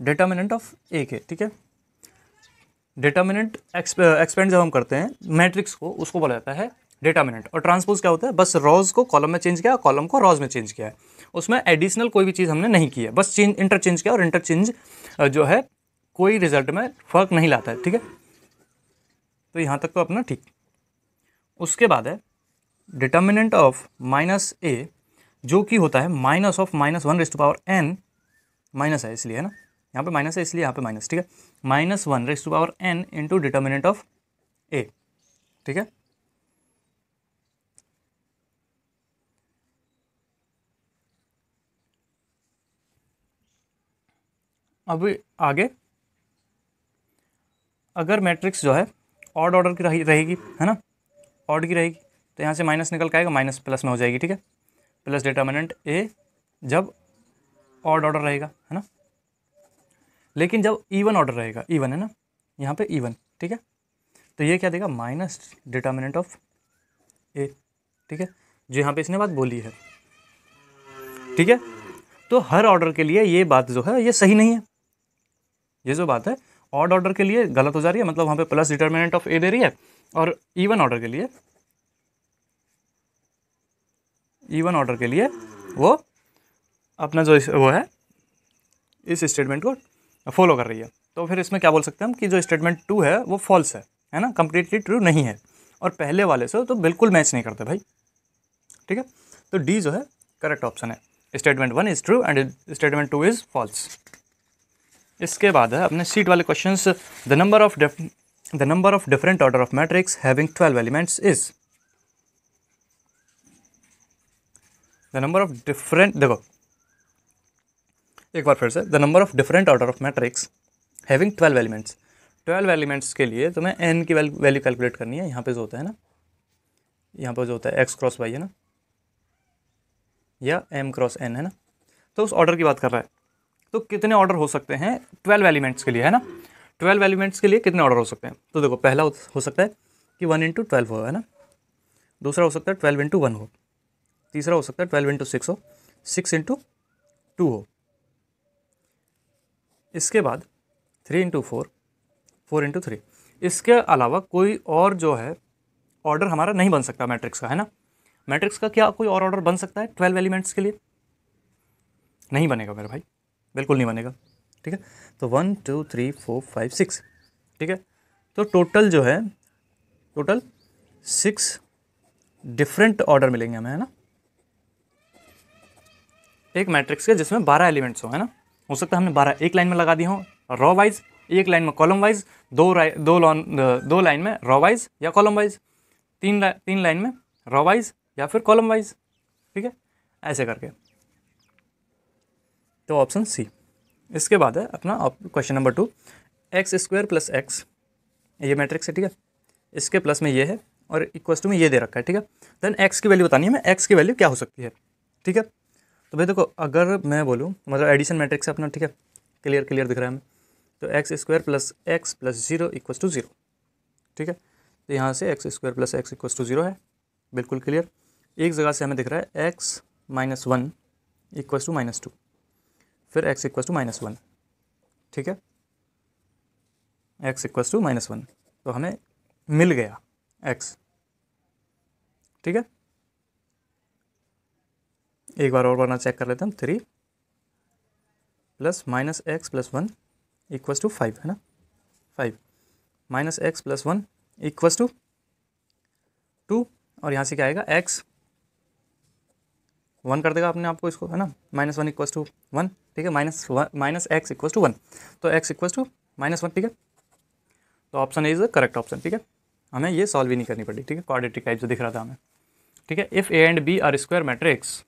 डिटर्मिनेंट ऑफ ए के, ठीक है। डिटर्मिनेंट एक्सपेंड जब हम करते हैं मैट्रिक्स को, उसको बोला जाता है डिटर्मिनेंट। और ट्रांसपोज क्या होता है, बस रॉज को कॉलम में चेंज किया, कॉलम को रॉज में चेंज किया है, उसमें एडिशनल कोई भी चीज़ हमने नहीं की है, बस इंटरचेंज किया, और इंटरचेंज जो है कोई रिजल्ट में फ़र्क नहीं लाता है, ठीक है। तो यहाँ तक तो अपना ठीक। उसके बाद है डिटर्मिनेंट ऑफ माइनस ए जो कि होता है माइनस ऑफ -1n, माइनस है इसलिए, है ना, यहाँ पे माइनस है इसलिए यहाँ पे माइनस, ठीक है, -1n into determinant of A, ठीक है। अब आगे, अगर मैट्रिक्स जो है ऑड ऑर्डर की रहेगी, है ना, ऑड की रहेगी, तो यहाँ से माइनस निकल के आएगा, माइनस प्लस में हो जाएगी, ठीक है, प्लस डिटर्मिनेंट ए जब ऑड ऑर्डर रहेगा, है ना। लेकिन जब इवन ऑर्डर रहेगा, इवन है ना, यहाँ पे इवन, ठीक है, तो ये क्या देगा, माइनस डिटर्मिनेंट ऑफ ए, ठीक है, जो यहाँ पे इसने बात बोली है, ठीक है। तो हर ऑर्डर के लिए ये बात जो है ये सही नहीं है, ये जो बात है ऑड ऑर्डर के लिए गलत हो जा रही है, मतलब वहाँ पे प्लस डिटर्मिनेंट ऑफ ए दे रही है, और इवन ऑर्डर के लिए वो अपना जो वो है इस स्टेटमेंट को फॉलो कर रही है। तो फिर इसमें क्या बोल सकते हैं हम कि जो स्टेटमेंट 2 है वो फॉल्स है ना, कंप्लीटली ट्रू नहीं है, और पहले वाले से तो बिल्कुल मैच नहीं करते भाई, ठीक है। तो डी जो है करेक्ट ऑप्शन है, statement 1 is true and statement 2 is false. इसके बाद है अपने सीट वाले questions, the number of different order of matrix having 12 elements is, the number of different, देखो एक बार फिर से, the number of different order of matrix having 12 elements, 12 elements के लिए तुम्हें n की वैल्यू कैलकुलेट करनी है। यहाँ पे जो होता है ना, यहाँ पे जो होता है x क्रॉस y है ना, या m क्रॉस n है ना, तो उस ऑर्डर की बात कर रहा है। तो कितने ऑर्डर हो सकते हैं 12 एलिमेंट्स के लिए, है ना, 12 एलिमेंट्स के लिए कितने ऑर्डर हो सकते हैं। तो देखो पहला हो सकता है कि 1 × 12 हो, है ना, दूसरा हो सकता है 12 × 1 हो, तीसरा हो सकता है 12 × 6 हो, 6 × 2 हो। इसके बाद 3 इंटू 4, 4 इंटू 3। इसके अलावा कोई और जो है ऑर्डर हमारा नहीं बन सकता मैट्रिक्स का, है ना। मैट्रिक्स का क्या कोई और ऑर्डर बन सकता है 12 एलिमेंट्स के लिए? नहीं बनेगा मेरे भाई, बिल्कुल नहीं बनेगा। ठीक है, तो 1 2 3 4 5 6। ठीक है, तो टोटल जो है, टोटल 6 डिफरेंट ऑर्डर मिलेंगे हमें, है ना, एक मैट्रिक्स के जिसमें 12 एलिमेंट्स हो, है ना। हो सकता है हमने 12 एक लाइन में लगा दिए हों रॉ वाइज, एक लाइन में कॉलम वाइज, दो लाइन में रॉ वाइज या कॉलम वाइज, तीन लाइन में रॉ वाइज या फिर कॉलम वाइज। ठीक है, ऐसे करके। तो ऑप्शन सी। इसके बाद है अपना question number 2, x square plus x, ये मैट्रिक्स है। ठीक है, इसके प्लस में ये है और इक्वल्स टू में ये दे रखा है। ठीक है, देन एक्स की वैल्यू बतानी है हमें, एक्स की वैल्यू क्या हो सकती है। ठीक है, तो भाई देखो, अगर मैं बोलूँ मतलब एडिशन मैट्रिक्स है अपना। ठीक है, क्लियर दिख रहा है हमें। तो X square plus X plus 0 equals to 0। ठीक है, तो यहाँ से X square plus X equals to 0 है, बिल्कुल क्लियर। एक जगह से हमें दिख रहा है एक्स माइनस 1 इक्वल्स टू -2, फिर एक्स इक्वल्स टू -1। ठीक है, एक्स इक्वल्स टू -1, तो हमें मिल गया एक्स। ठीक है, एक बार और वरना चेक कर लेते हैं हम। 3 plus minus x plus 1 equals to 5, है ना, 5 minus x plus 1 equals to 2, और यहाँ से क्या आएगा, एक्स 1 कर देगा अपने आप को इसको, है ना, -1 इक्वल्स टू 1। ठीक है, माइनस एक्स इक्वल्स टू 1, तो एक्स इक्वल्स टू -1। ठीक है, तो option A is the correct option. ठीक है, हमें ये सॉल्व ही नहीं करनी पड़ी। ठीक है, क्वाड्रेटिक टाइप जो दिख रहा था हमें। ठीक है, if A and B are square matrix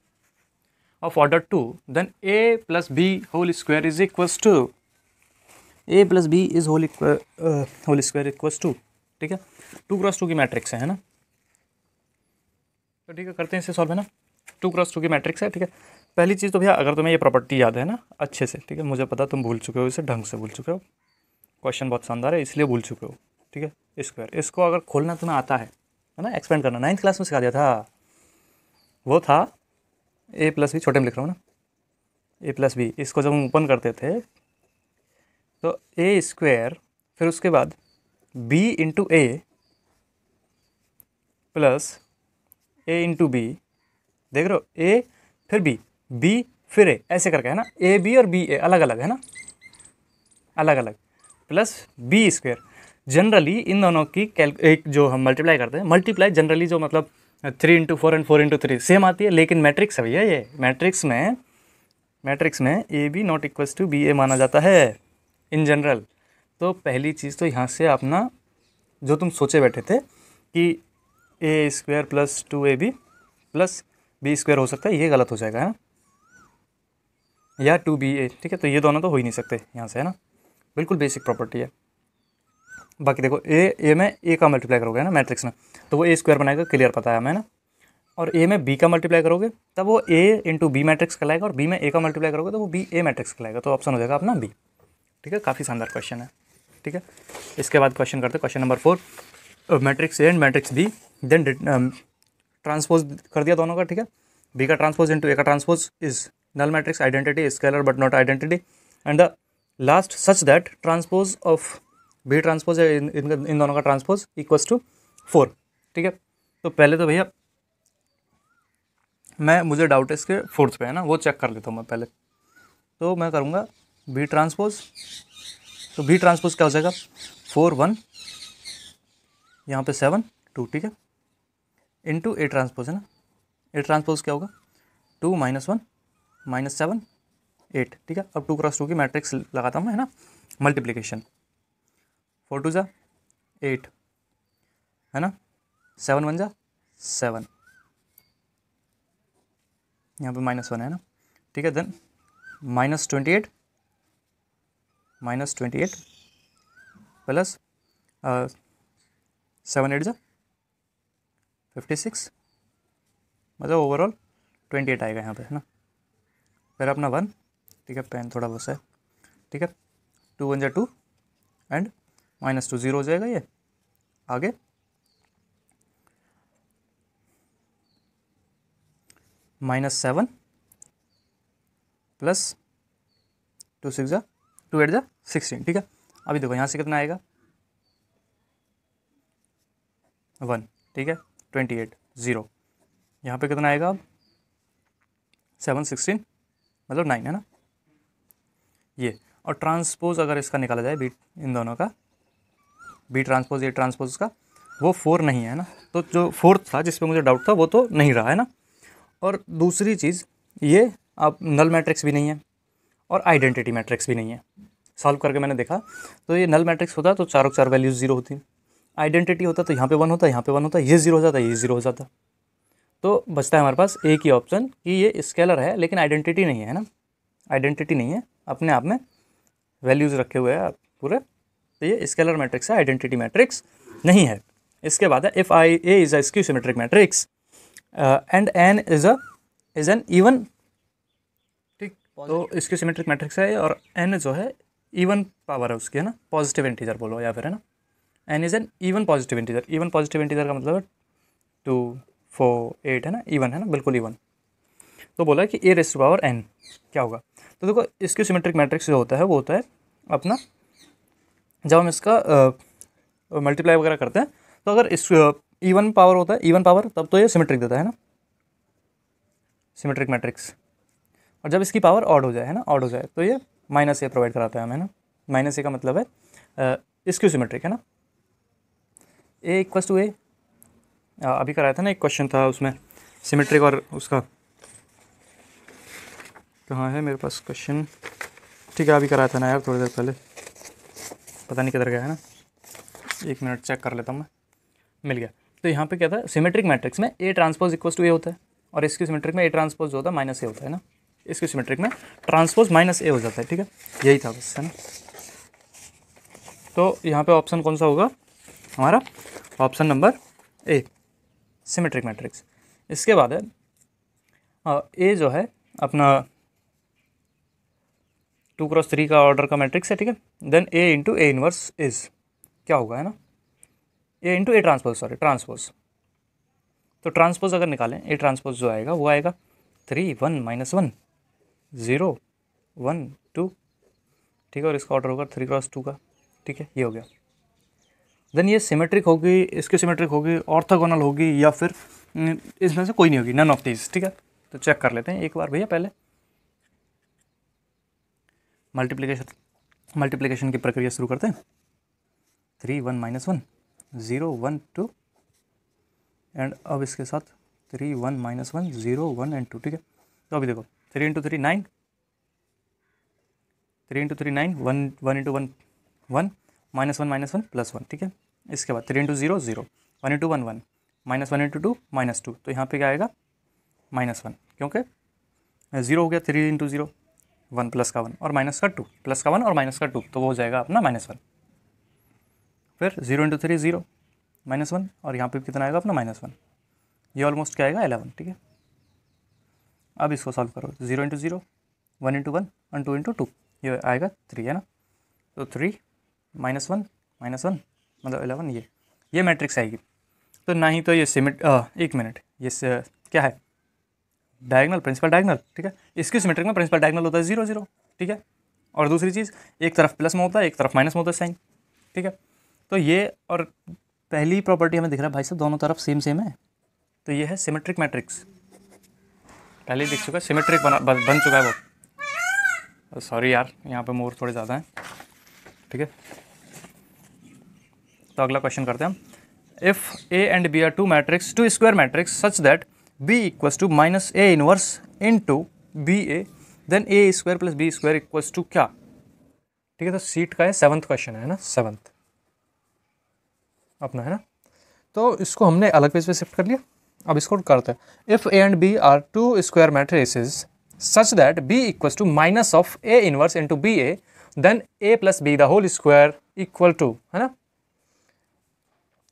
of order 2, then a plus b whole square is equals to a plus b is whole square equals to। ठीक है, 2x2 की मैट्रिक्स है ना। तो ठीक है, करते हैं इसे सॉल्व, है ना। 2x2 की मैट्रिक्स है। ठीक है, पहली चीज़ तो भैया अगर तुम्हें ये प्रॉपर्टी याद है ना अच्छे से, ठीक है, मुझे पता तुम भूल चुके हो इसे, ढंग से भूल चुके हो, क्वेश्चन बहुत शानदार है इसलिए भूल चुके हो। ठीक है, स्क्वायर इसको अगर खोलना तुम्हें आता है ना, एक्सपेंड करना 9th क्लास में सिखा दिया था, वो था ए प्लस बी, छोटे में लिख रहा हूँ ना, ए प्लस बी। इसको जब हम ओपन करते थे तो ए स्क्वायर, फिर उसके बाद B into A plus A into B, देख रहे हो, ए फिर बी फिर ए, ऐसे करके, है ना, ए बी और बी ए अलग अलग, है ना, अलग अलग, प्लस बी स्क्वायर। जनरली इन दोनों की एक जो हम मल्टीप्लाई करते हैं, मल्टीप्लाई जनरली जो मतलब 3 इंटू 4 एंड 4 इंटू 3 सेम आती है, लेकिन मैट्रिक्स है भैया ये, मैट्रिक्स में A B not equals to B A माना जाता है इन जनरल। तो पहली चीज़ तो यहाँ से अपना जो तुम सोचे बैठे थे कि A square plus 2ab plus B square हो सकता है, ये गलत हो जाएगा, है ना, या 2ba। ठीक है, तो ये दोनों तो हो ही नहीं सकते यहाँ से, है ना, बिल्कुल बेसिक प्रॉपर्टी है। बाकी देखो, ए में ए का मल्टीप्लाई करोगे ना मैट्रिक्स में, तो वो ए स्क्वायर बनाएगा, क्लियर पता है हमें ना। और ए में बी का मल्टीप्लाई करोगे तब वो ए इंटू बी मैट्रिक्स कहलाएगा, और बी में ए का मल्टीप्लाई करोगे तो वो बी ए मैट्रिक्स कहलाएगा, तो ऑप्शन हो जाएगा अपना बी। ठीक है, काफ़ी शानदार क्वेश्चन है। ठीक है, इसके बाद क्वेश्चन करते हैं, question number 4, matrix A and matrix B, then transpose कर दिया दोनों का। ठीक है, बी का ट्रांसपोज इंटू ए का transpose is null matrix, identity scalar but not identity, and the last such that transpose of B transpose है इन दोनों का ट्रांसपोज इक्वल्स टू 4। ठीक है, तो पहले तो भैया मुझे डाउट है इसके 4th पे, है ना, वो चेक कर लेता हूँ मैं पहले। तो मैं करूँगा बी ट्रांसपोज, तो बी ट्रांसपोज क्या हो जाएगा, 4 1, यहाँ पे 7 2, ठीक है, इंटू ए ट्रांसपोज, है ना, ए ट्रांसपोज क्या होगा, 2 -1 -7 8। ठीक है, अब 2x2 की मैट्रिक्स लगाता हूँ मैं, है ना, मल्टीप्लिकेशन, 4 2 जा 8, है ना, 7 1 जा 7, यहाँ पे -1 है ना। ठीक है, देन -28 प्लस 7 8 जा 56, मतलब ओवरऑल 28 आएगा यहाँ पे, है ना। फिर अपना 1, ठीक है, पेन थोड़ा बस है। ठीक है, 2 1 जा 2 एंड -2 0 हो जाएगा ये आगे, -7 प्लस 2 6 जा 2 8 जा 16, ठीक है। अभी देखो यहाँ से कितना आएगा 1, ठीक है, 28 0, यहाँ पे कितना आएगा अब 7 16 मतलब 9 है ना ये। और ट्रांसपोज अगर इसका निकाला जाए बी, इन दोनों का बी ट्रांसपोज ए ट्रांसपोज का, वो 4 नहीं है ना, तो जो फोर्थ था जिस पे मुझे डाउट था वो तो नहीं रहा है ना। और दूसरी चीज़ ये अब नल मैट्रिक्स भी नहीं है और आइडेंटिटी मैट्रिक्स भी नहीं है। सॉल्व करके मैंने देखा तो ये नल मैट्रिक्स होता तो चारों चार वैल्यूज जीरो होती, आइडेंटिटी होता तो यहाँ पे 1 होता, यहाँ पे 1 होता, ये 0 हो जाता, ये 0 हो जाता। तो बचता है हमारे पास एक ही ऑप्शन कि ये स्केलर है लेकिन आइडेंटिटी नहीं है ना, आइडेंटिटी नहीं है, अपने आप में वैल्यूज़ रखे हुए हैं पूरे, तो ये स्केलर मैट्रिक्स है, आइडेंटिटी मैट्रिक्स नहीं है। इसके बाद है if I A is a skew symmetric matrix and n is n even, ठीक, तो स्क्यू सिमेट्रिक मैट्रिक्स है और एन जो है इवन पावर है उसकी, है ना, पॉजिटिव इंटीजर बोलो या फिर, है ना, n is n even positive integer. Even positive integer का मतलब है 2 4 8, है ना, इवन, है ना, बिल्कुल इवन। तो बोला कि ए रेज़ टू पावर एन क्या होगा। तो देखो इसकी सिमेट्रिक मैट्रिक्स जो होता है वो होता है अपना, जब हम इसका मल्टीप्लाई वगैरह करते हैं तो अगर इस इवन पावर होता है, इवन पावर, तब तो ये सिमेट्रिक देता है ना, सिमेट्रिक मैट्रिक्स। और जब इसकी पावर ऑड हो जाए, है ना, ऑड हो जाए, तो ये माइनस ए प्रोवाइड कराता है हमें, है ना। माइनस ए का मतलब है इसक्यू सिमेट्रिक, है ना, ए इक्वल्स टू ए। अभी कराया था ना, एक क्वेश्चन था उसमें सिमेट्रिक और उसका, कहाँ है मेरे पास क्वेश्चन, ठीक है, अभी कराया था ना यार थोड़ी देर पहले, पता नहीं किधर गया है ना, 1 मिनट चेक कर लेता हूँ मैं, मिल गया। तो यहाँ पे क्या था, सिमेट्रिक मैट्रिक्स में ए ट्रांसपोज इक्वल्स टू ए होता है और इसकी सिमेट्रिक में ए ट्रांसपोज जो होता है माइनस ए होता है ना, इसकी सिमेट्रिक में ट्रांसपोज माइनस ए हो जाता है, ठीक है, यही था बस, है ना। तो यहाँ पे ऑप्शन कौन सा होगा हमारा, ऑप्शन नंबर ए, सिमेट्रिक मैट्रिक्स। इसके बाद है ए जो है अपना 2x3 का ऑर्डर का मैट्रिक्स है, ठीक है। Then A into A inverse is क्या होगा, है ना, A into A transpose, sorry transpose. तो ट्रांसपोज अगर निकालें, ए ट्रांसपोज जो आएगा वो आएगा 3 1 -1 0 1 2, ठीक है, और इसका ऑर्डर होगा 3x2 का, ठीक है, ये हो गया। देन ये सिमेट्रिक होगी, इसकी सिमेट्रिक होगी, ऑर्थोगोनल होगी, या फिर इसमें से कोई नहीं होगी, नन ऑफ दीज, ठीक है। तो चेक कर लेते हैं एक बार भैया, पहले मल्टीप्लिकेशन की प्रक्रिया शुरू करते हैं। 3 1 -1 0 1 2 एंड अब इसके साथ 3 1 -1 0 1 एंड 2, ठीक है। तो अभी देखो 3 इंटू 3 9, 3 इंटू 3 9, 1 1 इंटू 1 1 -1 +1, ठीक है। इसके बाद 3 इंटू 0 0, 1 इंटू 1 1, -1 इंटू 2 -2, तो यहाँ पे क्या आएगा -1, क्योंकि 0 हो गया, 3 इंटू 0 1 प्लस का 1 और माइनस का 2, प्लस का 1 और माइनस का 2, तो वो हो जाएगा अपना -1। फिर 0 इंटू 3 0 -1 और यहाँ पे कितना आएगा अपना -1, ये ऑलमोस्ट क्या आएगा 11, ठीक है। अब इसको सॉल्व करो, 0 इंटू 0 1 इंटू 1 और 2 इंटू 2, ये आएगा 3, है ना। तो 3 -1 -1 मतलब 11, ये मैट्रिक्स आएगी। तो ना ही तो ये एक मिनट, ये क्या है, डायगोनल, प्रिंसिपल डायगोनल, ठीक है। इसकी सिमेट्रिक में प्रिंसिपल डायगोनल होता है 0 0, ठीक है। और दूसरी चीज़, एक तरफ प्लस में होता है, एक तरफ माइनस में होता है साइन, ठीक है। तो ये और पहली प्रॉपर्टी हमें दिख रहा है भाई साहब, दोनों तरफ सेम सेम है, तो ये है सिमेट्रिक मैट्रिक्स, पहले ही दिख चुका है, सिमेट्रिक बन चुका है वो। सॉरी यार, यहाँ पे मोर थोड़े ज़्यादा हैं, ठीक है। तो अगला क्वेश्चन करते हैं हम। If A and B are 2 matrix, 2 square matrix such that B equals to -a inverse into B A, then A square plus B square equals to क्या, ठीक है। तो सीट का है 7th क्वेश्चन है ना, 7th अपना, है ना। तो इसको हमने अलग पेज पे शिफ्ट कर लिया, अब इसको करते हैं। If A and B are 2 square matrices such that B equals to minus of A inverse into B A, then A plus B the whole square equal to, है ना।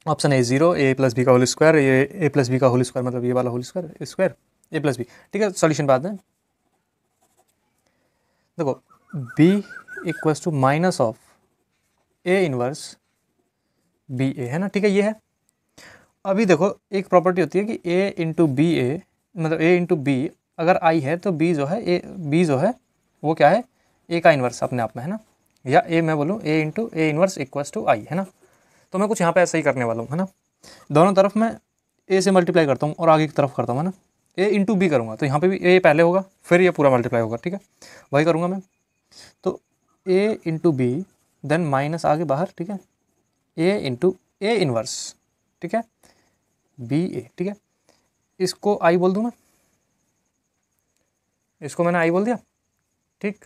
Option A 0, A plus B का होल स्क्वायर, ये ए प्लस बी का होल स्क्वायर मतलब ये वाला whole square, square A plus B, ठीक है। सॉल्यूशन बाद में देखो, B equals to minus of A inverse B ए, है ना, ठीक है, ये है। अभी देखो एक प्रॉपर्टी होती है कि ए इंटू बी ए मतलब ए इंटू बी, अगर आई है तो बी जो है ए, बी जो है वो क्या है, ए का इन्वर्स अपने आप में, है ना, या ए मैं बोलूँ A into A inverse equals to I, है ना। तो मैं कुछ यहाँ पे ऐसा ही करने वाला हूँ, है ना, दोनों तरफ मैं ए से मल्टीप्लाई करता हूँ और आगे की तरफ करता हूँ, है ना, ए इंटू बी करूँगा तो यहाँ पे भी ए पहले होगा फिर ये पूरा मल्टीप्लाई होगा, ठीक है, वही करूँगा मैं। तो ए इंटू बी देन माइनस आगे बाहर, ठीक है, ए इंटू ए इन्वर्स, ठीक है, बी ए, ठीक है, इसको आई बोल दूँ मैं, इसको मैंने आई बोल दिया, ठीक।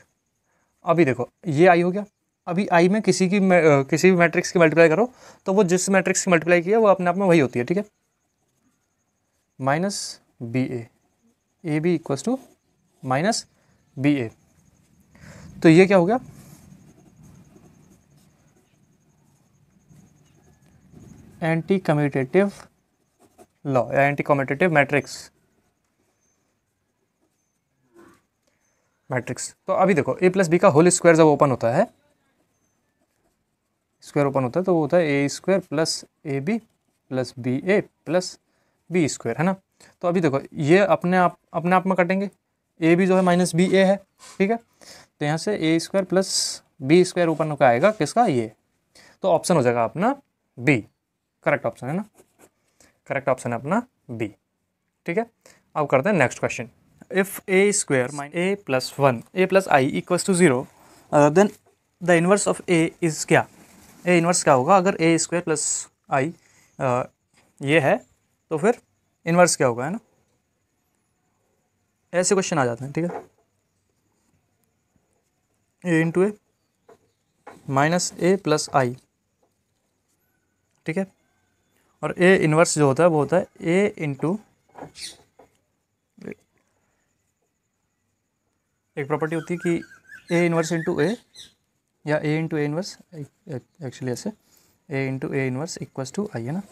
अभी देखो ये आई हो गया, अभी आई में किसी भी मैट्रिक्स की मल्टीप्लाई करो तो वो जिस मैट्रिक्स की मल्टीप्लाई किया वो अपने आप में वही होती है, ठीक है, minus B A B equals to minus B A. तो ये क्या हो गया, एंटी कम्यूटेटिव लॉ या एंटी कम्यूटेटिव मैट्रिक्स। तो अभी देखो ए प्लस बी का होल स्क्वायर जब ओपन होता है, स्क्वायर ओपन होता है तो वो होता है A square plus A B plus B A plus B square, है ना। तो अभी देखो ये अपने आप में कटेंगे, ए बी जो है माइनस बी ए है, ठीक है, तो यहाँ से A square plus B square open होकर आएगा किसका, ये, तो ऑप्शन हो जाएगा अपना बी, करेक्ट ऑप्शन है ना, करेक्ट ऑप्शन है अपना बी, ठीक है। अब करते हैं next question. If A square minus A plus one A plus I equals to zero then the inverse of A is क्या, ए इनवर्स क्या होगा अगर ए स्क्वायर प्लस आई ये है तो फिर इनवर्स क्या होगा, है ना, ऐसे क्वेश्चन आ जाते हैं, ठीक है। A into A minus A plus आई, ठीक है, और ए इनवर्स जो होता है वो होता है ए इंटू, एक प्रॉपर्टी होती है कि ए इनवर्स इंटू ए या A into A inverse, actually ऐसे A into A inverse equals to I, है ना,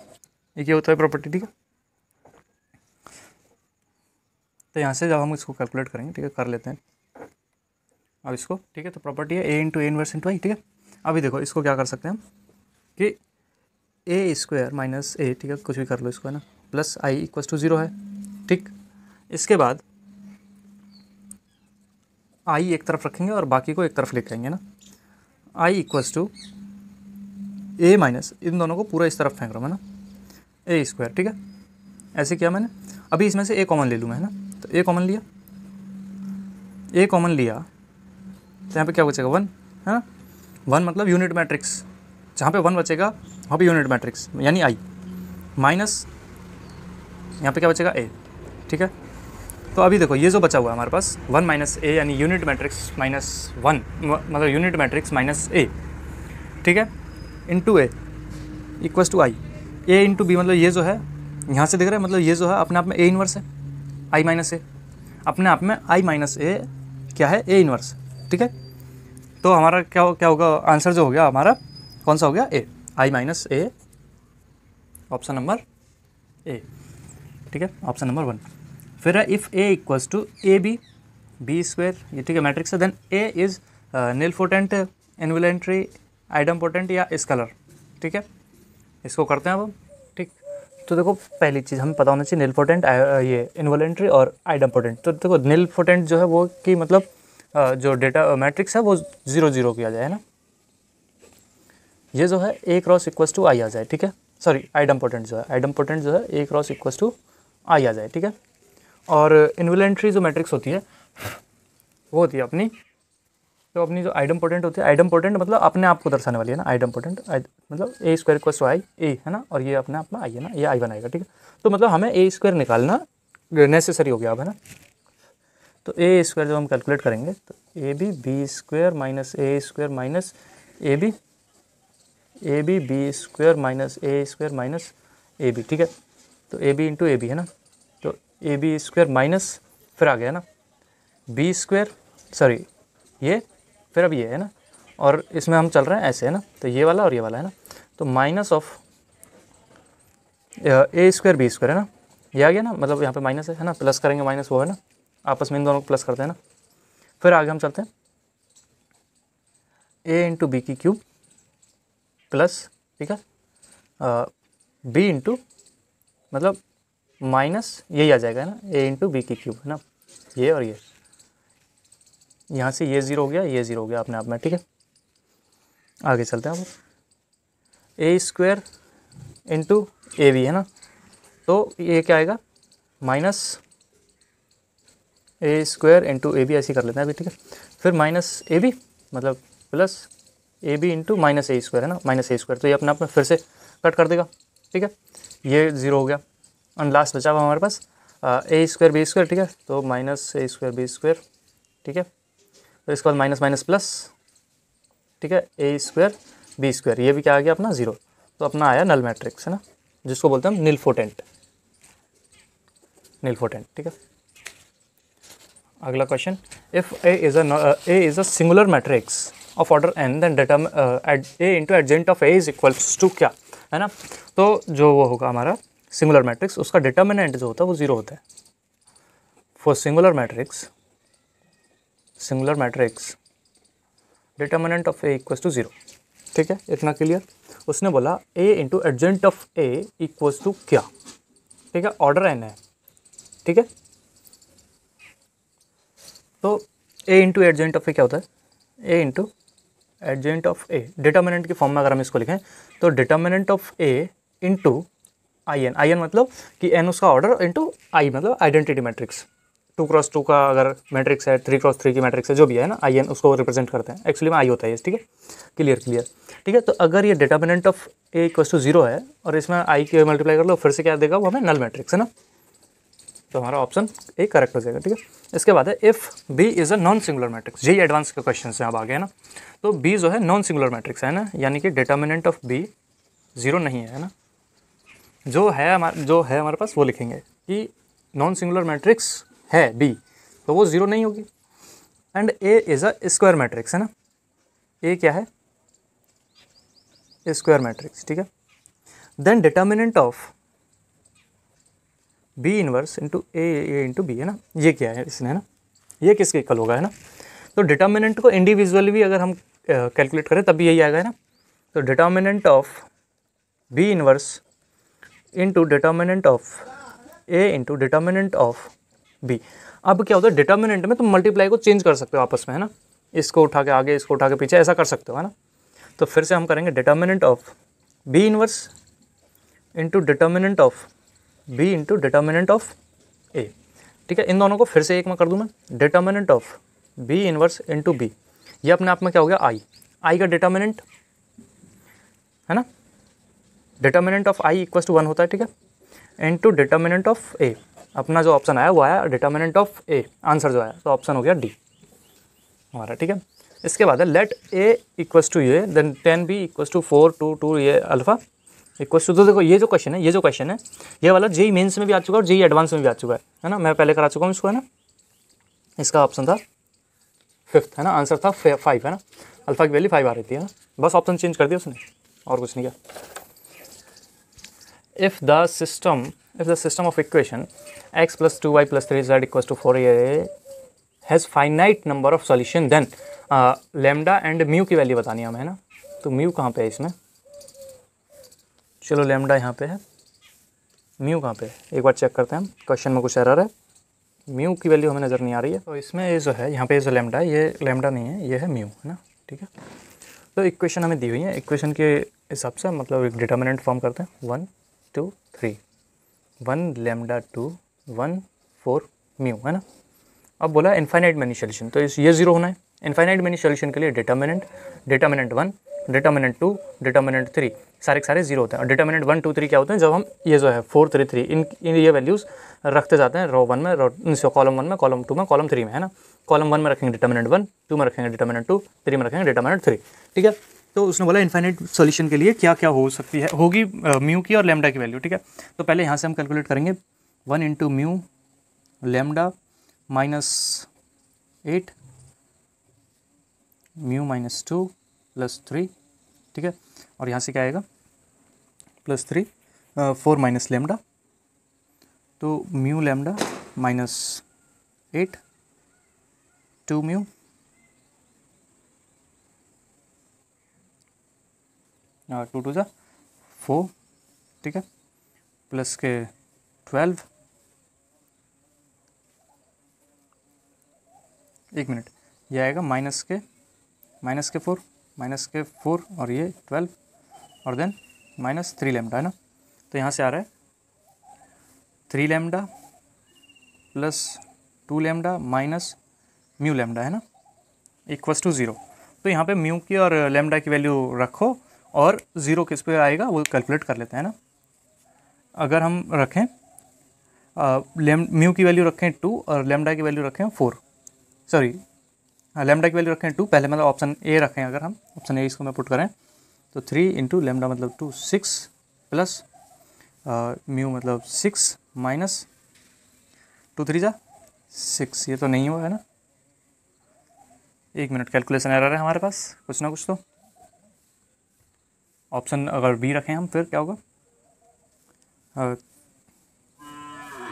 एक ये होता है प्रॉपर्टी, ठीक है। तो यहाँ से जब हम इसको कैलकुलेट करेंगे, ठीक है, कर लेते हैं अब इसको, ठीक है। तो प्रॉपर्टी है A into A inverse into आई, ठीक है। अभी देखो इसको क्या कर सकते हैं हम कि ए स्क्वायर माइनस ए, ठीक है, कुछ भी कर लो इसको, है ना, plus I equals to zero है, ठीक। इसके बाद आई एक तरफ रखेंगे और बाकी को एक तरफ लेके आएंगे ना, आई इक्वल्स टू ए माइनस, इन दोनों को पूरा इस तरफ फेंक रहा हूँ, है ना, ए स्क्वायर, ठीक है, ऐसे किया मैंने। अभी इसमें से ए कॉमन ले लूँ मैं, है ना, तो ए कॉमन लिया, ए कॉमन लिया तो यहाँ पे क्या बचेगा, वन, है ना, वन मतलब यूनिट मैट्रिक्स, जहाँ पे वन बचेगा वहाँ पे यूनिट मैट्रिक्स यानी आई, माइनस यहाँ पे क्या बचेगा ए, ठीक है। तो अभी देखो ये जो बचा हुआ है हमारे पास वन माइनस ए यानी यूनिट मैट्रिक्स माइनस वन, मतलब यूनिट मैट्रिक्स माइनस ए, ठीक है, into A equals to I, A into B, मतलब ये जो है यहाँ से दिख रहा है, मतलब ये जो है अपने आप में ए इनवर्स है, आई माइनस ए अपने आप में आई माइनस ए क्या है, ए इनवर्स, ठीक है। तो हमारा क्या होगा, आंसर जो हो गया हमारा कौन सा हो गया, A, I minus A, option number A, ठीक है, ऑप्शन नंबर वन। फिर है if A equals to A B B square, ये ठीक है मैट्रिक्स है, then A is nilpotent, involutory, idempotent या स्केलर, ठीक है। इसको करते हैं अब, ठीक। तो देखो पहली चीज़ हमें पता होना चाहिए निलपोटेंट, ये इन्वोलेंट्री और आइडम्पोटेंट। तो देखो निलपोटेंट जो है वो कि मतलब जो डेटा मैट्रिक्स है वो 0 0 किया जाए, है ना, ये जो है ए क्रॉस इक्वल्स टू आई आ जाए, ठीक है, सॉरी आइडम्पोटेंट जो है ए क्रॉस इक्वल्स टू आई आ जाए, ठीक है। और इन्वोलेंट्री जो मैट्रिक्स होती है वो होती है अपनी, तो अपनी जो आइडम्पोटेंट होती है, आइडम्पोटेंट मतलब अपने आप को दर्शाने वाली है ना, आइडम्पोटेंट मतलब A square equals to I ए, है ना, और ये अपने आप में आई है ना, ये आई बनाएगा, ठीक है। तो मतलब हमें ए स्क्वायर निकालना नेसेसरी हो गया अब, है ना। तो ए स्क्वायर जब हम कैलकुलेट करेंगे तो A B square minus A square minus A B B square minus A square minus A B, ठीक है। तो A B into A B, है ना, तो ए बी स्क्वायर माइनस फिर आ गया ना बी स्क्वायर, सॉरी ये फिर अब ये है ना, और इसमें हम चल रहे हैं ऐसे, है ना, तो ये वाला और ये वाला, है ना, तो minus of A square B square, है ना, ये आ गया ना, मतलब यहाँ पे माइनस है ना, प्लस करेंगे माइनस वो, है ना, आपस में इन दोनों को प्लस करते हैं ना। फिर आगे हम चलते हैं ए इंटू बी की क्यूब प्लस, ठीक है, बी इंटू मतलब माइनस यही आ जाएगा, है ना, ए इंटू बी की क्यूब, है ना, ये और ये यहाँ से ये ज़ीरो हो गया, ये ज़ीरो हो गया अपने आप में, ठीक है। आगे चलते हैं अब। A square into A B है ना, तो ये क्या आएगा minus A square into A B, ऐसे कर लेते हैं अभी, ठीक है। फिर माइनस ए बी मतलब plus A B into minus A square है ना, माइनस ए स्क्वायर, तो ये अपने आप में फिर से कट कर देगा, ठीक है। ये ज़ीरो हो गया और लास्ट बचा हुआ हमारे पास ए स्क्वायर बी स्क्वायर, ठीक है। तो minus A square B square, ठीक है। तो इसके बाद माइनस माइनस प्लस, ठीक है, ए स्क्वायर बी स्क्वायर, ये भी क्या आ गया अपना ज़ीरो। तो अपना आया नल मैट्रिक्स है ना, जिसको बोलते हैं हम निलफोटेंट, निलफोटेंट, ठीक है। अगला क्वेश्चन, if A is a singular matrix of order n then A into adjoint of A is equals to क्या, है ना। तो जो वो होगा हमारा सिंगुलर मैट्रिक्स, उसका डिटर्मिनेंट जो होता है वो ज़ीरो होता है। For singular matrix determinant of A equals to zero, ठीक है, इतना क्लियर। उसने बोला A into adjoint of A equals to क्या, ठीक है, ऑर्डर एन है, ठीक है। तो ए इंटू एडजेंट ऑफ ए क्या होता है, A into adjoint of A, determinant की फॉर्म में अगर हम इसको लिखें तो determinant of A into I n मतलब कि एन उसका ऑर्डर इंटू आई मतलब आइडेंटिटी मैट्रिक्स, 2x2 का अगर मैट्रिक्स है, 3x3 की मैट्रिक्स है, जो भी है ना, आई एन उसको रिप्रेजेंट करते हैं, एक्चुअली में आई होता है ये, ठीक है, क्लियर, ठीक है। तो अगर ये determinant of A equals to zero है और इसमें आई के मल्टीप्लाई कर लो, फिर से क्या देगा वो हमें नल मैट्रिक्स है ना, तो हमारा ऑप्शन ए करेक्ट हो जाएगा, ठीक है। इसके बाद है if B is a non singular matrix, यही एडवांस के क्वेश्चन हैं अब आगे, है ना। तो बी जो है नॉन सिंगुलर मैट्रिक्स है ना, यानी कि डिटर्मिनेंट ऑफ बी ज़ीरो नहीं है ना, जो है हमारे पास वो लिखेंगे कि नॉन सिंगुलर मैट्रिक्स है बी, तो वो ज़ीरो नहीं होगी। And A is a square matrix है ना, ए क्या है, स्क्वायर मैट्रिक्स, ठीक है। Then determinant of B inverse into A into B है ना, ये क्या है इसने, है ना, ये किसके इक्वल होगा, है ना। तो डिटर्मिनेंट को इंडिविजुअली भी अगर हम कैलकुलेट करें तब भी यही आएगा, है ना। तो determinant of B inverse into determinant of A into determinant of B. अब क्या होता है डिटर्मिनेंट में तुम मल्टीप्लाई को चेंज कर सकते हो आपस में, है ना, इसको उठा के आगे, इसको उठा के पीछे, ऐसा कर सकते हो, है ना। तो फिर से हम करेंगे determinant of B inverse into determinant of B into determinant of A, ठीक है। इन दोनों को फिर से एक में कर दूँ मैं, determinant of B inverse into B, ये अपने आप में क्या हो गया आई का डिटर्मिनेंट, है ना, determinant of I equals to 1 होता है, ठीक है, इंटू डिटर्मिनेंट ऑफ ए, अपना जो ऑप्शन आया वो आया डिटर्मिनेंट ऑफ ए, आंसर जो आया, तो ऑप्शन हो गया डी हमारा, ठीक है। इसके बाद है लेट ए इक्वल्स टू ये देन 10 बी इक्वल्स टू 4 2 2 ये अल्फा इक्वल्स टू, तो देखो ये जो क्वेश्चन है ये वाला जेई मेंस में भी आ चुका है और जेई एडवांस में भी आ चुका है ना, मैं पहले करा चुका हूँ इसको, है ना। इसका ऑप्शन था 5th, है ना, आंसर था 5, है ना, अल्फा की वैल्यू 5 आ रही थी, है ना, बस ऑप्शन चेंज कर दिया उसने और कुछ नहीं किया। If the system of equation x + 2y + 3z = 4a has finite number of solution then lambda and mu की वैल्यू बतानी है हमें, है ना। तो म्यू कहाँ पे है इसमें, चलो लेमडा यहाँ पे है, म्यू कहाँ पे है, एक बार चेक करते हैं हम, क्वेश्चन में कुछ एरर है, म्यू की वैल्यू हमें नज़र नहीं आ रही है। तो इसमें ये जो है यहाँ पे जो लेमडा है ये लेमडा नहीं है, ये है म्यू, है ना, ठीक है। तो इक्वेशन हमें दी हुई है, इक्वेशन के हिसाब से मतलब एक डिटर्मिनेंट फॉर्म करते हैं, 1 2 3 1 लेमडा 2 1 4 म्यू, है ना। अब बोला इनफाइनाइट मैनी सोल्यूशन, तो ये ज़ीरो होना है। इनफाइनाइट मैनी सोल्यूशन के लिए डिटर्मिनेंट 1 डिटर्मिनेंट 2 डिटर्मिनेंट 3 सारे के सारे जीरो होते हैं। और डिटर्मिनेंट 1 2 3 क्या होते हैं, जब हम ये जो है 4 3 3 इन ये वैल्यूज़ रखते जाते हैं रो 1 में, कॉलम 1 में, कॉलम 2 में, कॉलम 3 में, है ना। कॉलम 1 में रखेंगे डिटर्मिनेंट 1, 2 में रखेंगे डिटर्मिनेंट 2, 3 में रखेंगे डिटर्मिनेंट 3, ठीक है। तो उसने बोला इनफाइनाइट सॉल्यूशन के लिए क्या क्या हो सकती है, होगी म्यू की और लेमडा की वैल्यू, ठीक है। तो पहले यहाँ से हम कैलकुलेट करेंगे 1 इंटू म्यू लेमडा -8 म्यू -2 + 3, ठीक है। और यहाँ से क्या आएगा +3 4 माइनस लेमडा, तो म्यू लेमडा -8 2 म्यू 2 2 4, ठीक है, प्लस के 12, एक मिनट, ये आएगा माइनस के 4 और ये 12 और देन -3 लैम्डा है ना। तो यहाँ से आ रहा है 3 lambda plus 2 lambda minus mu lambda है ना, इक्वस टू 0। तो यहाँ पे म्यू की और लैम्डा की वैल्यू रखो और 0 किस पे आएगा वो कैलकुलेट कर लेते हैं ना। अगर हम रखें म्यू की वैल्यू रखें 2 और लैम्डा की वैल्यू रखें 4, सॉरी लैम्डा की वैल्यू रखें 2, पहले मतलब ऑप्शन ए रखें, अगर हम ऑप्शन ए इसको मैं पुट करें तो 3 इंटू लैम्डा मतलब 2 6 प्लस म्यू मतलब 6 माइनस 2 3 जा 6, ये तो नहीं हुआ है ना। 1 मिनट, कैलकुलेशन एरर है हमारे पास कुछ ना कुछ। तो ऑप्शन अगर बी रखें हम फिर क्या होगा,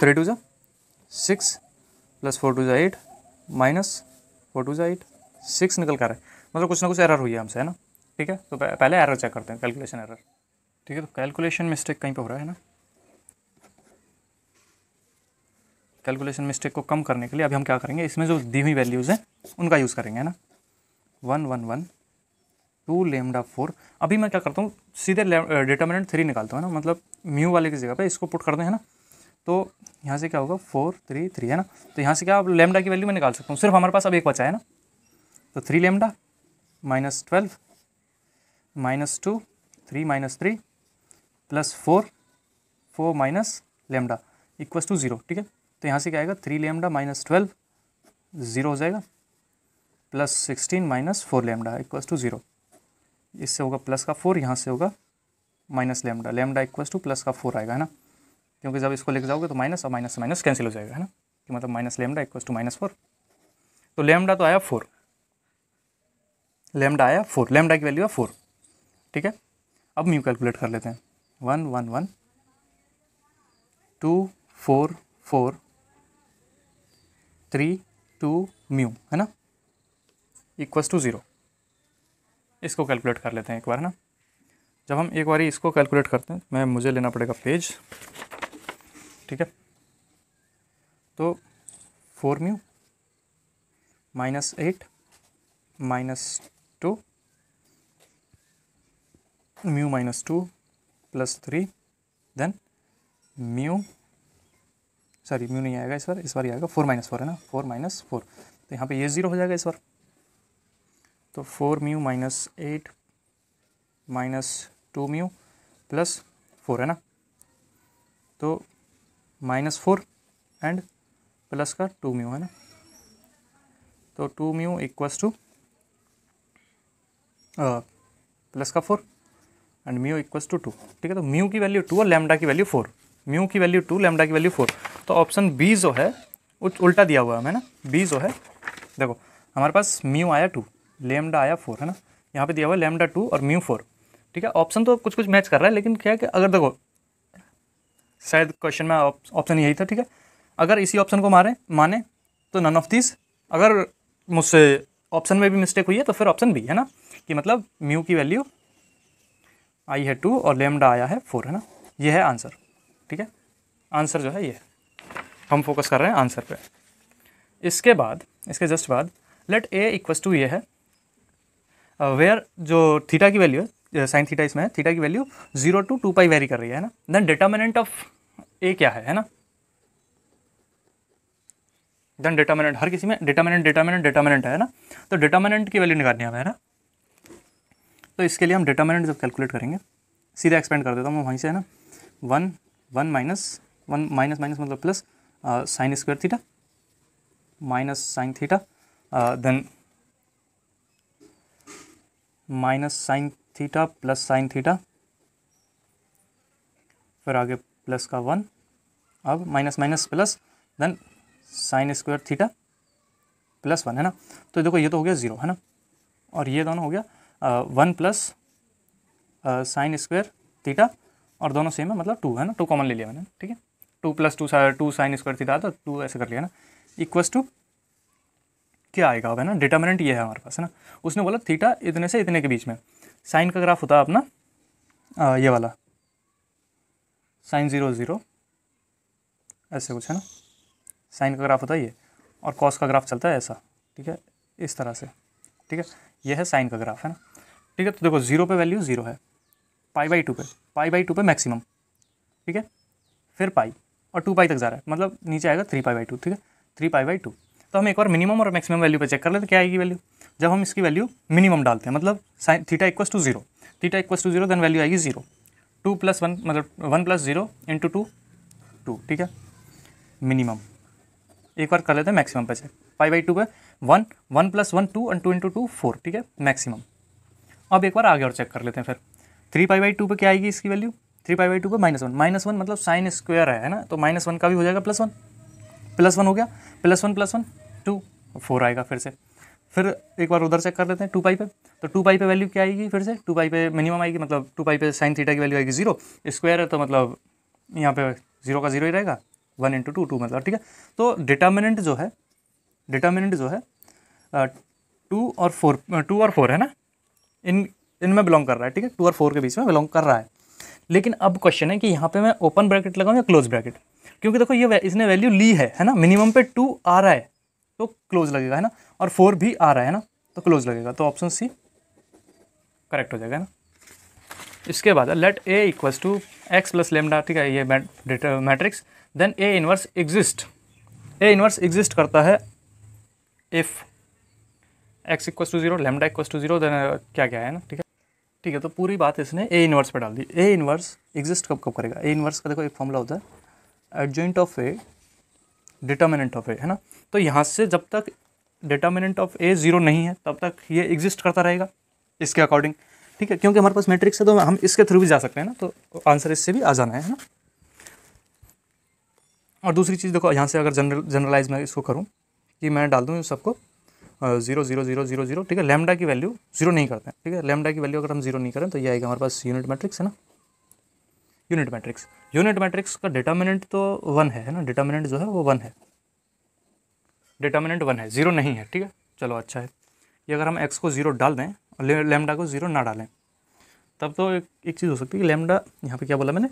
3 2 जा 6 प्लस 4 2 जा 8 माइनस 4 2 जा 8, 6 निकल कर है, मतलब कुछ ना कुछ एरर हुई है हमसे है ना। ठीक है, तो पहले एरर चेक करते हैं, कैलकुलेशन एरर। ठीक है, तो कैलकुलेशन मिस्टेक कहीं पे हो रहा है ना। कैलकुलेशन मिस्टेक को कम करने के लिए अभी हम क्या करेंगे, इसमें जो दी हुई वैल्यूज़ हैं उनका यूज़ करेंगे है ना। 1 1 1 2 लैम्डा 4। अभी मैं क्या करता हूँ, सीधे डिटर्मिनेंट 3 निकालता हूँ ना, मतलब म्यू वाले की जगह पे इसको पुट करते हैं ना। तो यहाँ से क्या होगा 4 3 3 है ना। तो यहाँ से क्या अब लैम्डा की वैल्यू मैं निकाल सकता हूँ, सिर्फ हमारे पास अब एक बचा है ना। तो 3 lambda minus 12 minus 2 3 minus 3 plus 4 minus lambda equals to 0। ठीक है, तो यहाँ से क्या आएगा 3 लैम्डा माइनस 12 0 हो जाएगा, plus 16 minus 4 lambda equals to 0। इससे होगा प्लस का 4, यहाँ से होगा minus lambda, lambda equals to plus का 4 आएगा है ना, क्योंकि जब इसको लेके जाओगे तो माइनस और माइनस से माइनस कैंसिल हो जाएगा है ना, कि मतलब माइनस लैम्डा इक्वस टू -4। तो लैम्डा तो आया 4, लैम्डा आया 4, लैम्डा की वैल्यू है 4। ठीक है, अब म्यू कैलकुलेट कर लेते हैं। 1 1 1 2 4 4 3 2 म्यू है ना, इक्वस टू 0। इसको कैलकुलेट कर लेते हैं एक बार ना। जब हम एक बार इसको कैलकुलेट करते हैं, मुझे लेना पड़ेगा पेज। ठीक है, तो 4 mu minus 8 minus 2 mu minus 2 plus 3 then mu, sorry mu नहीं आएगा इस बार ही आएगा 4 - 4 है ना, 4 - 4। तो यहाँ पे ये 0 हो जाएगा इस बार। तो 4 mu minus 8 minus 2 mu plus 4 है ना। तो -4 एंड प्लस का 2 म्यू है ना। तो 2 म्यू इक्वस टू प्लस का 4 एंड म्यू इक्वस टू 2। ठीक है, तो म्यू की वैल्यू 2 और लैम्डा की वैल्यू 4, म्यू की वैल्यू 2 लैम्डा की वैल्यू 4। तो ऑप्शन बी जो है उल्टा दिया हुआ है हमें ना। बी जो है देखो, हमारे पास म्यू आया 2, लैम्डा आया 4 है ना, यहाँ पे दिया हुआ है लैम्डा 2 और म्यू 4। ठीक है, ऑप्शन तो कुछ कुछ मैच कर रहा है, लेकिन क्या है कि अगर देखो शायद क्वेश्चन में ऑप्शन यही था। ठीक है, अगर इसी ऑप्शन को माने तो नन ऑफ दिस, अगर मुझसे ऑप्शन में भी मिस्टेक हुई है तो फिर ऑप्शन बी है ना, कि मतलब म्यू की वैल्यू आई है 2 और लैम्डा आया है 4 है ना। ये है आंसर। ठीक है, आंसर जो है ये, हम फोकस कर रहे हैं आंसर पे। इसके बाद, इसके जस्ट बाद लेट ए इक्वस टू ये है वेयर जो थीटा की वैल्यू है, साइन थीटा इसमें है, थीटा की वैल्यू 0 to 2 पाई वेरी कर रही है ना। देन डिटर्मिनेंट ऑफ ए क्या है ना। देन डिटर्मिनेंट, हर किसी में डिटर्मिनेंट है ना। तो डिटर्मिनेंट की वैल्यू निकालनी है हमें है ना। तो इसके लिए हम डिटर्मिनेंट जब कैलकुलेट करेंगे, सीधा एक्सपेंड कर देता हूँ मैं वहीं से है ना। 1 1 माइनस मतलब plus sine square theta minus sine theta, then minus sine theta plus sine theta, फिर आगे प्लस का 1, अब minus minus plus, then sine square theta plus 1 है ना। तो देखो ये तो हो गया 0 है ना, और ये दोनों हो गया 1 प्लस साइन स्क्वायर थीटा, और दोनों सेम है मतलब 2 है ना, 2 कॉमन ले लिया मैंने। ठीक है, 2 + 2 साइन स्क्वायर थीटा था, 2 ऐसे कर लिया ना, इक्वस टू क्या आएगा अब है ना। डिटर्मिनेंट ये है हमारे पास है ना। उसने बोला थीटा इतने से इतने के बीच में, साइन का ग्राफ होता है अपना ये वाला साइन 0 0 ऐसे कुछ है ना, साइन का ग्राफ होता है ये, और कॉस का ग्राफ चलता है ऐसा। ठीक है, इस तरह से, ठीक है। ये है साइन का ग्राफ, है ना, ठीक है। तो देखो 0 पे वैल्यू 0 है, पाई बाई टू पे मैक्सिमम, ठीक है, फिर पाई और 2 पाई तक जा रहा है, मतलब नीचे आएगा 3 पाई बाई 2, ठीक है, 3 पाई बाई 2। तो हम एक बार मिनिमम और मैक्सिमम वैल्यू पे चेक कर लेते क्या आएगी वैल्यू। जब हम इसकी वैल्यू मिनिमम डालते हैं, मतलब sine theta equals to zero, then value आएगी 0। 2 + 1 मतलब 1 + 0 × 2 2, ठीक है, मिनिमम। एक बार कर लेते हैं मैक्सिमम पे चेक, पाई/2 पे 1 1 + 1 2 और 2 × 2 4, ठीक है, मैक्सिमम। अब एक बार आगे और चेक कर लेते हैं फिर 3 पाई/2 पे क्या आएगी इसकी वैल्यू, 3 पाई/2 पे -1 मतलब साइन स्क्वायर है ना, तो -1 का भी हो जाएगा +1 हो गया, +1 + 1 2 4 आएगा फिर एक बार उधर चेक कर लेते हैं 2 पाई पे। तो 2 पाई पे वैल्यू क्या आएगी, फिर से 2 पाई पे मिनिमम आएगी, मतलब 2 पाई पे साइन थीटा की वैल्यू आएगी 0, स्क्वायर है तो मतलब यहाँ पे 0 का 0 ही रहेगा, 1 × 2 2 मतलब, ठीक है। तो डिटर्मिनेंट जो है 2 और 4 है ना, इनमें बिलोंग कर रहा है, ठीक है, 2 और 4 के बीच में बिलोंग कर रहा है। लेकिन अब क्वेश्चन है कि यहाँ पे मैं ओपन ब्रैकेट लगाऊँ या क्लोज ब्रैकेट, क्योंकि देखो ये इसने वैल्यू ली है ना, मिनिमम पे 2 आ रहा है तो क्लोज लगेगा, है ना, और 4 भी आ रहा है ना, तो क्लोज लगेगा, तो ऑप्शन सी करेक्ट हो जाएगा ना। इसके बाद let A equals to x plus lambda, ठीक है, ये matrix, then A inverse exist करता है if x equals to 0 lambda equals to 0, then क्या है ना, ठीक है। तो पूरी बात इसने ए इनवर्स पे डाल दी। ए इनवर्स एग्जिस्ट कब करेगा, ए इनवर्स का देखो एक फॉर्मूला होता है, adjoint of A determinant of A, है ना। तो यहाँ से जब तक डिटर्मिनेंट ऑफ ए 0 नहीं है तब तक ये एग्जिस्ट करता रहेगा इसके अकॉर्डिंग, ठीक है, क्योंकि हमारे पास मैट्रिक्स है तो हम इसके थ्रू भी जा सकते हैं ना, तो आंसर इससे भी आ जाना है ना। और दूसरी चीज़ देखो, यहाँ से अगर जनरलाइज मैं इसको करूँ कि मैं डाल दूँ सबको 0 0 0 0 0, ठीक है, लैम्डा की वैल्यू 0 नहीं करते हैं, ठीक है, लैम्डा की वैल्यू अगर हम 0 नहीं करें तो ये आएगा हमारे पास यूनिट मैट्रिक्स, है ना, यूनिट मैट्रिक्स का डिटर्मिनेंट तो 1 है ना, डिटर्मिनेंट जो है वो 1 है, डिटर्मिनेंट 1 है, 0 नहीं है, ठीक है। चलो अच्छा है, ये अगर हम x को 0 डाल दें और लैम्डा को 0 ना डालें तब तो एक चीज़ हो सकती है कि लैम्डा, यहाँ पे क्या बोला मैंने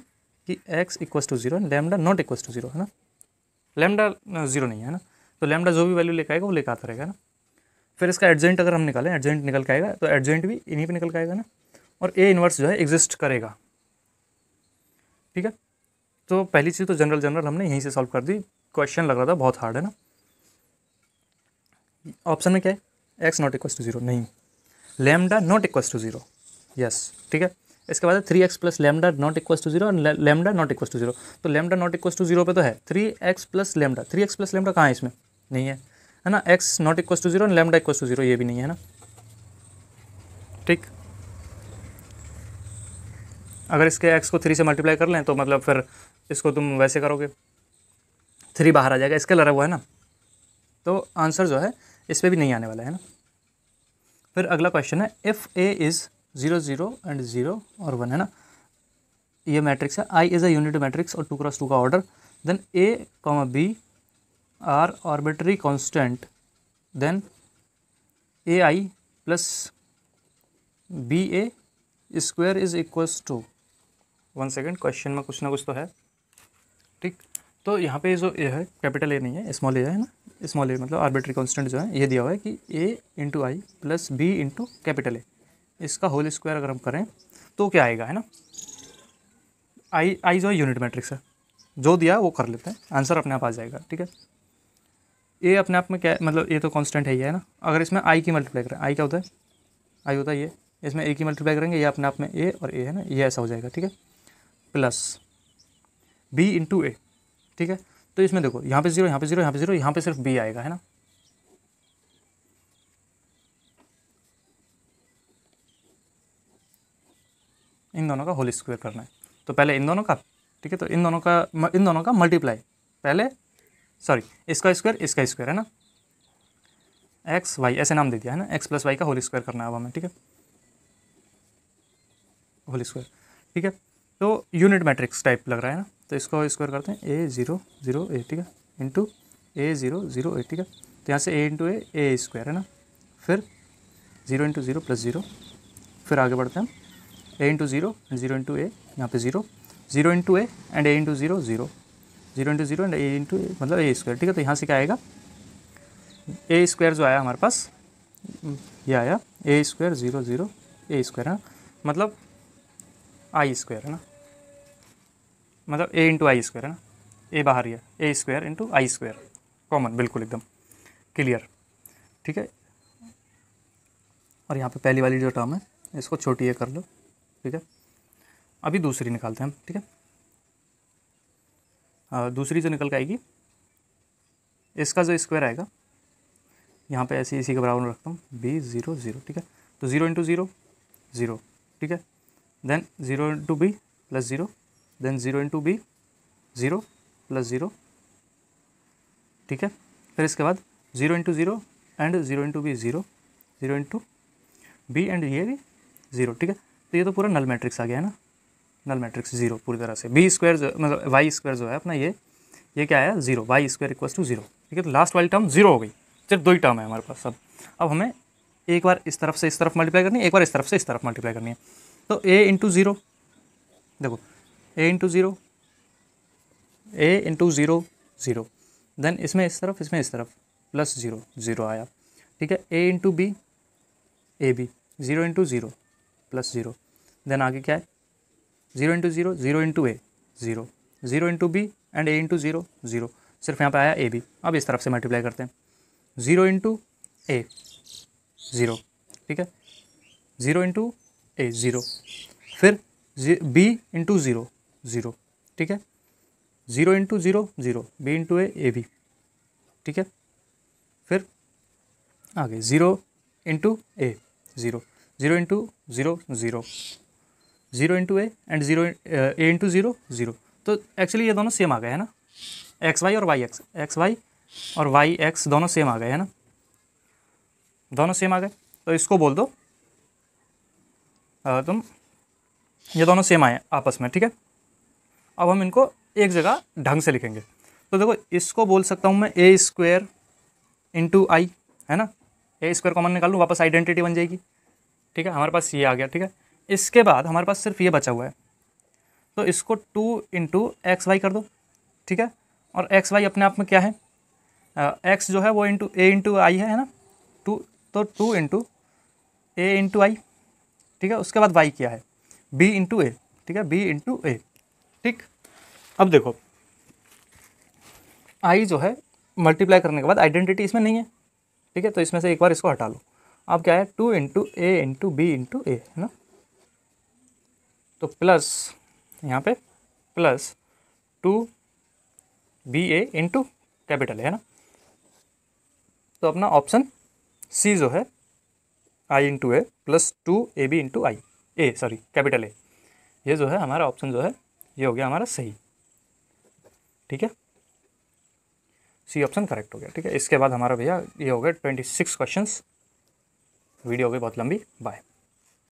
कि x equals to 0 lambda not equals to 0, है ना, लैम्डा 0 नहीं है ना, तो लैम्डा जो भी वैल्यू लेकर आएगा वो लेकर आता रहेगा ना। फिर इसका एडजेंट अगर हम निकालें, एडजेंट निकल के आएगा, तो एडजेंट भी इन्हीं पे निकल के आएगा ना, और ए इनवर्स जो है एग्जिस्ट करेगा, ठीक है। तो पहली चीज़ तो जनरल हमने यहीं से सॉल्व कर दी, क्वेश्चन लग रहा था बहुत हार्ड, है ना। ऑप्शन में क्या है, एक्स नॉट इक्वल्स टू 0 नहीं, lambda not equals to 0 yes, ठीक है। इसके बाद 3x plus lambda not equals to 0 और लैम्डा नॉट इक्वल्स टू 0, तो लैम्डा नॉट इक्वल्स टू 0 पे तो है 3x plus lambda, 3x plus lambda कहाँ है इसमें, नहीं है ना, x नॉट इक्वल्स टू 0 और लैम्डा इक्वल्स टू 0 ये भी नहीं है ना, ठीक। अगर इसके x को 3 से मल्टीप्लाई कर लें तो मतलब फिर इसको तुम वैसे करोगे 3 बाहर आ जाएगा, इसके लगा हुआ है ना, तो आंसर जो है इस पर भी नहीं आने वाला है ना। फिर अगला क्वेश्चन है, इफ़ ए इज़ 0 0 एंड 0 और 1, है ना, ये मैट्रिक्स है, I is a unit matrix और 2 × 2 का order, then A comma B are arbitrary constant, then A I plus B A square is equals to, 1 second, question में कुछ ना कुछ तो है, ठीक। तो यहाँ पे जो ए है कैपिटल ए नहीं है, स्मॉल ए है ना, स्मॉल ए मतलब आर्बिट्री कांस्टेंट जो है ये दिया हुआ है कि A into I plus B into capital A, इसका होल स्क्वायर अगर हम करें तो क्या आएगा, है ना। आई जो है यूनिट मैट्रिक्स है, जो दिया वो कर लेते हैं, आंसर अपने आप आ जाएगा, ठीक है। ए अपने आप में क्या है, मतलब ये तो कांस्टेंट है ही है ना, अगर इसमें आई की मल्टीप्लाई करें, आई क्या होता है, आई होता है ये, इसमें ए की मल्टीप्लाई करेंगे, ये अपने आप में ए और ए है ना, ये ऐसा हो जाएगा, ठीक है, प्लस बी इंटू ए, ठीक है। तो इसमें देखो यहाँ पे 0 यहाँ पे 0 यहाँ पे 0 यहाँ पे सिर्फ बी आएगा, है ना, इन दोनों का होल स्क्वायर करना है, तो पहले इन दोनों का, ठीक है, तो इन दोनों का मल्टीप्लाई पहले, सॉरी इसका स्क्वायर है ना, एक्स वाई ऐसे नाम दे दिया है ना, एक्स प्लस वाई का होल स्क्वायर करना है अब हमें, ठीक है, होल स्क्वायर, ठीक है। तो यूनिट मैट्रिक्स टाइप लग रहा है ना, तो इसको स्क्वायर करते हैं, ए 0 0 ए, ठीक है, इंटू ए 0 0 ए, ठीक है, तो यहाँ से ए इंटू ए स्क्वायर है ना, फिर 0 इंटू 0 प्लस 0, फिर आगे बढ़ते हैं, ए इंटू 0 इंटू ए, यहाँ पे 0 into A and A into 0 0 into 0 and A into A मतलब ए स्क्वायर, ठीक है। तो यहाँ से क्या आएगा, ए स्क्वायर जो आया हमारे पास ये आया ए स्क्वायर 0 0 ए स्क्वायर है ना, मतलब आई स्क्वायर है ना, मतलब ए इंटू आई स्क्वायर है ना, ए बाहर ही है, A square into I square common, बिल्कुल एकदम क्लियर। ठीक है, और यहाँ पे पहली वाली जो टर्म है इसको छोटी ए कर लो। ठीक है, अभी दूसरी निकालते हैं हम। ठीक है, दूसरी जो निकल के आएगी, इसका जो स्क्वायर आएगा यहाँ पे ऐसे इसी के बराबर रखता हूँ, बी 0 0। ठीक है, तो 0 इंटू 0 0। ठीक है, then 0 into B plus 0, then 0 into B 0 plus 0। ठीक है, फिर इसके बाद 0 into 0 and 0 into B 0, 0 into B and ये भी 0। ठीक है, तो ये तो पूरा नल मैट्रिक्स आ गया है ना, नल मैट्रिक्स 0 पूरी तरह से। बी स्क्वायर जो मतलब वाई स्क्वायर जो है अपना ये क्या है 0, वाई स्क्वायर इक्वल टू 0। ठीक है, तो लास्ट वाली टर्म 0 हो गई, सिर्फ 2 ही टर्म है हमारे पास। अब हमें एक बार इस तरफ से इस तरफ मल्टीप्लाई करनी है, एक बार इस तरफ से इस तरफ मल्टीप्लाई करनी है। तो a इंटू 0, देखो a into 0, a into 0 0, then इसमें इस तरफ प्लस 0 0 आया। ठीक है, a into B A B 0 into 0 plus 0, then आगे क्या है 0 into 0 0 into A 0, 0 into B and A into 0 0, सिर्फ यहाँ पे आया ए बी। अब इस तरफ से मल्टीप्लाई करते हैं, 0 इंटू ए 0। ठीक है, 0 इंटू ए 0, फिर बी इंटू 0 0। ठीक है, 0 into 0 0, B into A B. ठीक है, फिर आगे 0 into A 0, 0 into 0 0, 0 into A and 0 A into 0 0। तो एक्चुअली ये दोनों सेम आ गए हैं ना, एक्स वाई और वाई एक्स, एक्स वाई और वाई एक्स दोनों सेम आ गए हैं ना, दोनों सेम आ गए। तो इसको बोल दो तुम, ये दोनों सेम आए आपस में। ठीक है, अब हम इनको एक जगह ढंग से लिखेंगे। तो देखो इसको बोल सकता हूँ मैं ए स्क्वायर इंटू आई, है ना, ए स्क्वायर कॉमन निकाल लूँ, वापस आइडेंटिटी बन जाएगी। ठीक है, हमारे पास ये आ गया। ठीक है, इसके बाद हमारे पास सिर्फ ये बचा हुआ है, तो इसको 2 इंटू एक्स वाई कर दो। ठीक है, और एक्स वाई अपने आप में क्या है, एक्स जो है वो इंटू ए इंटू आई है ना, 2, तो 2 इंटू ए इंटू आई। ठीक है, उसके बाद वाई क्या है बी इंटू ए। ठीक है, बी इंटू ए। ठीक, अब देखो आई जो है मल्टीप्लाई करने के बाद आइडेंटिटी इसमें नहीं है। ठीक है, तो इसमें से एक बार इसको हटा लो। अब क्या है 2 into A into B into A, है ना, तो प्लस यहाँ पे plus 2 B A into capital है ना, तो अपना ऑप्शन सी जो है I into A plus 2 A B into I A, sorry capital A, ये जो है हमारा ऑप्शन जो है ये हो गया हमारा सही। ठीक है, सी ऑप्शन करेक्ट हो गया। ठीक है, इसके बाद हमारा भैया ये हो गया 26 क्वेश्चंस। वीडियो हो गई बहुत लंबी। बाय।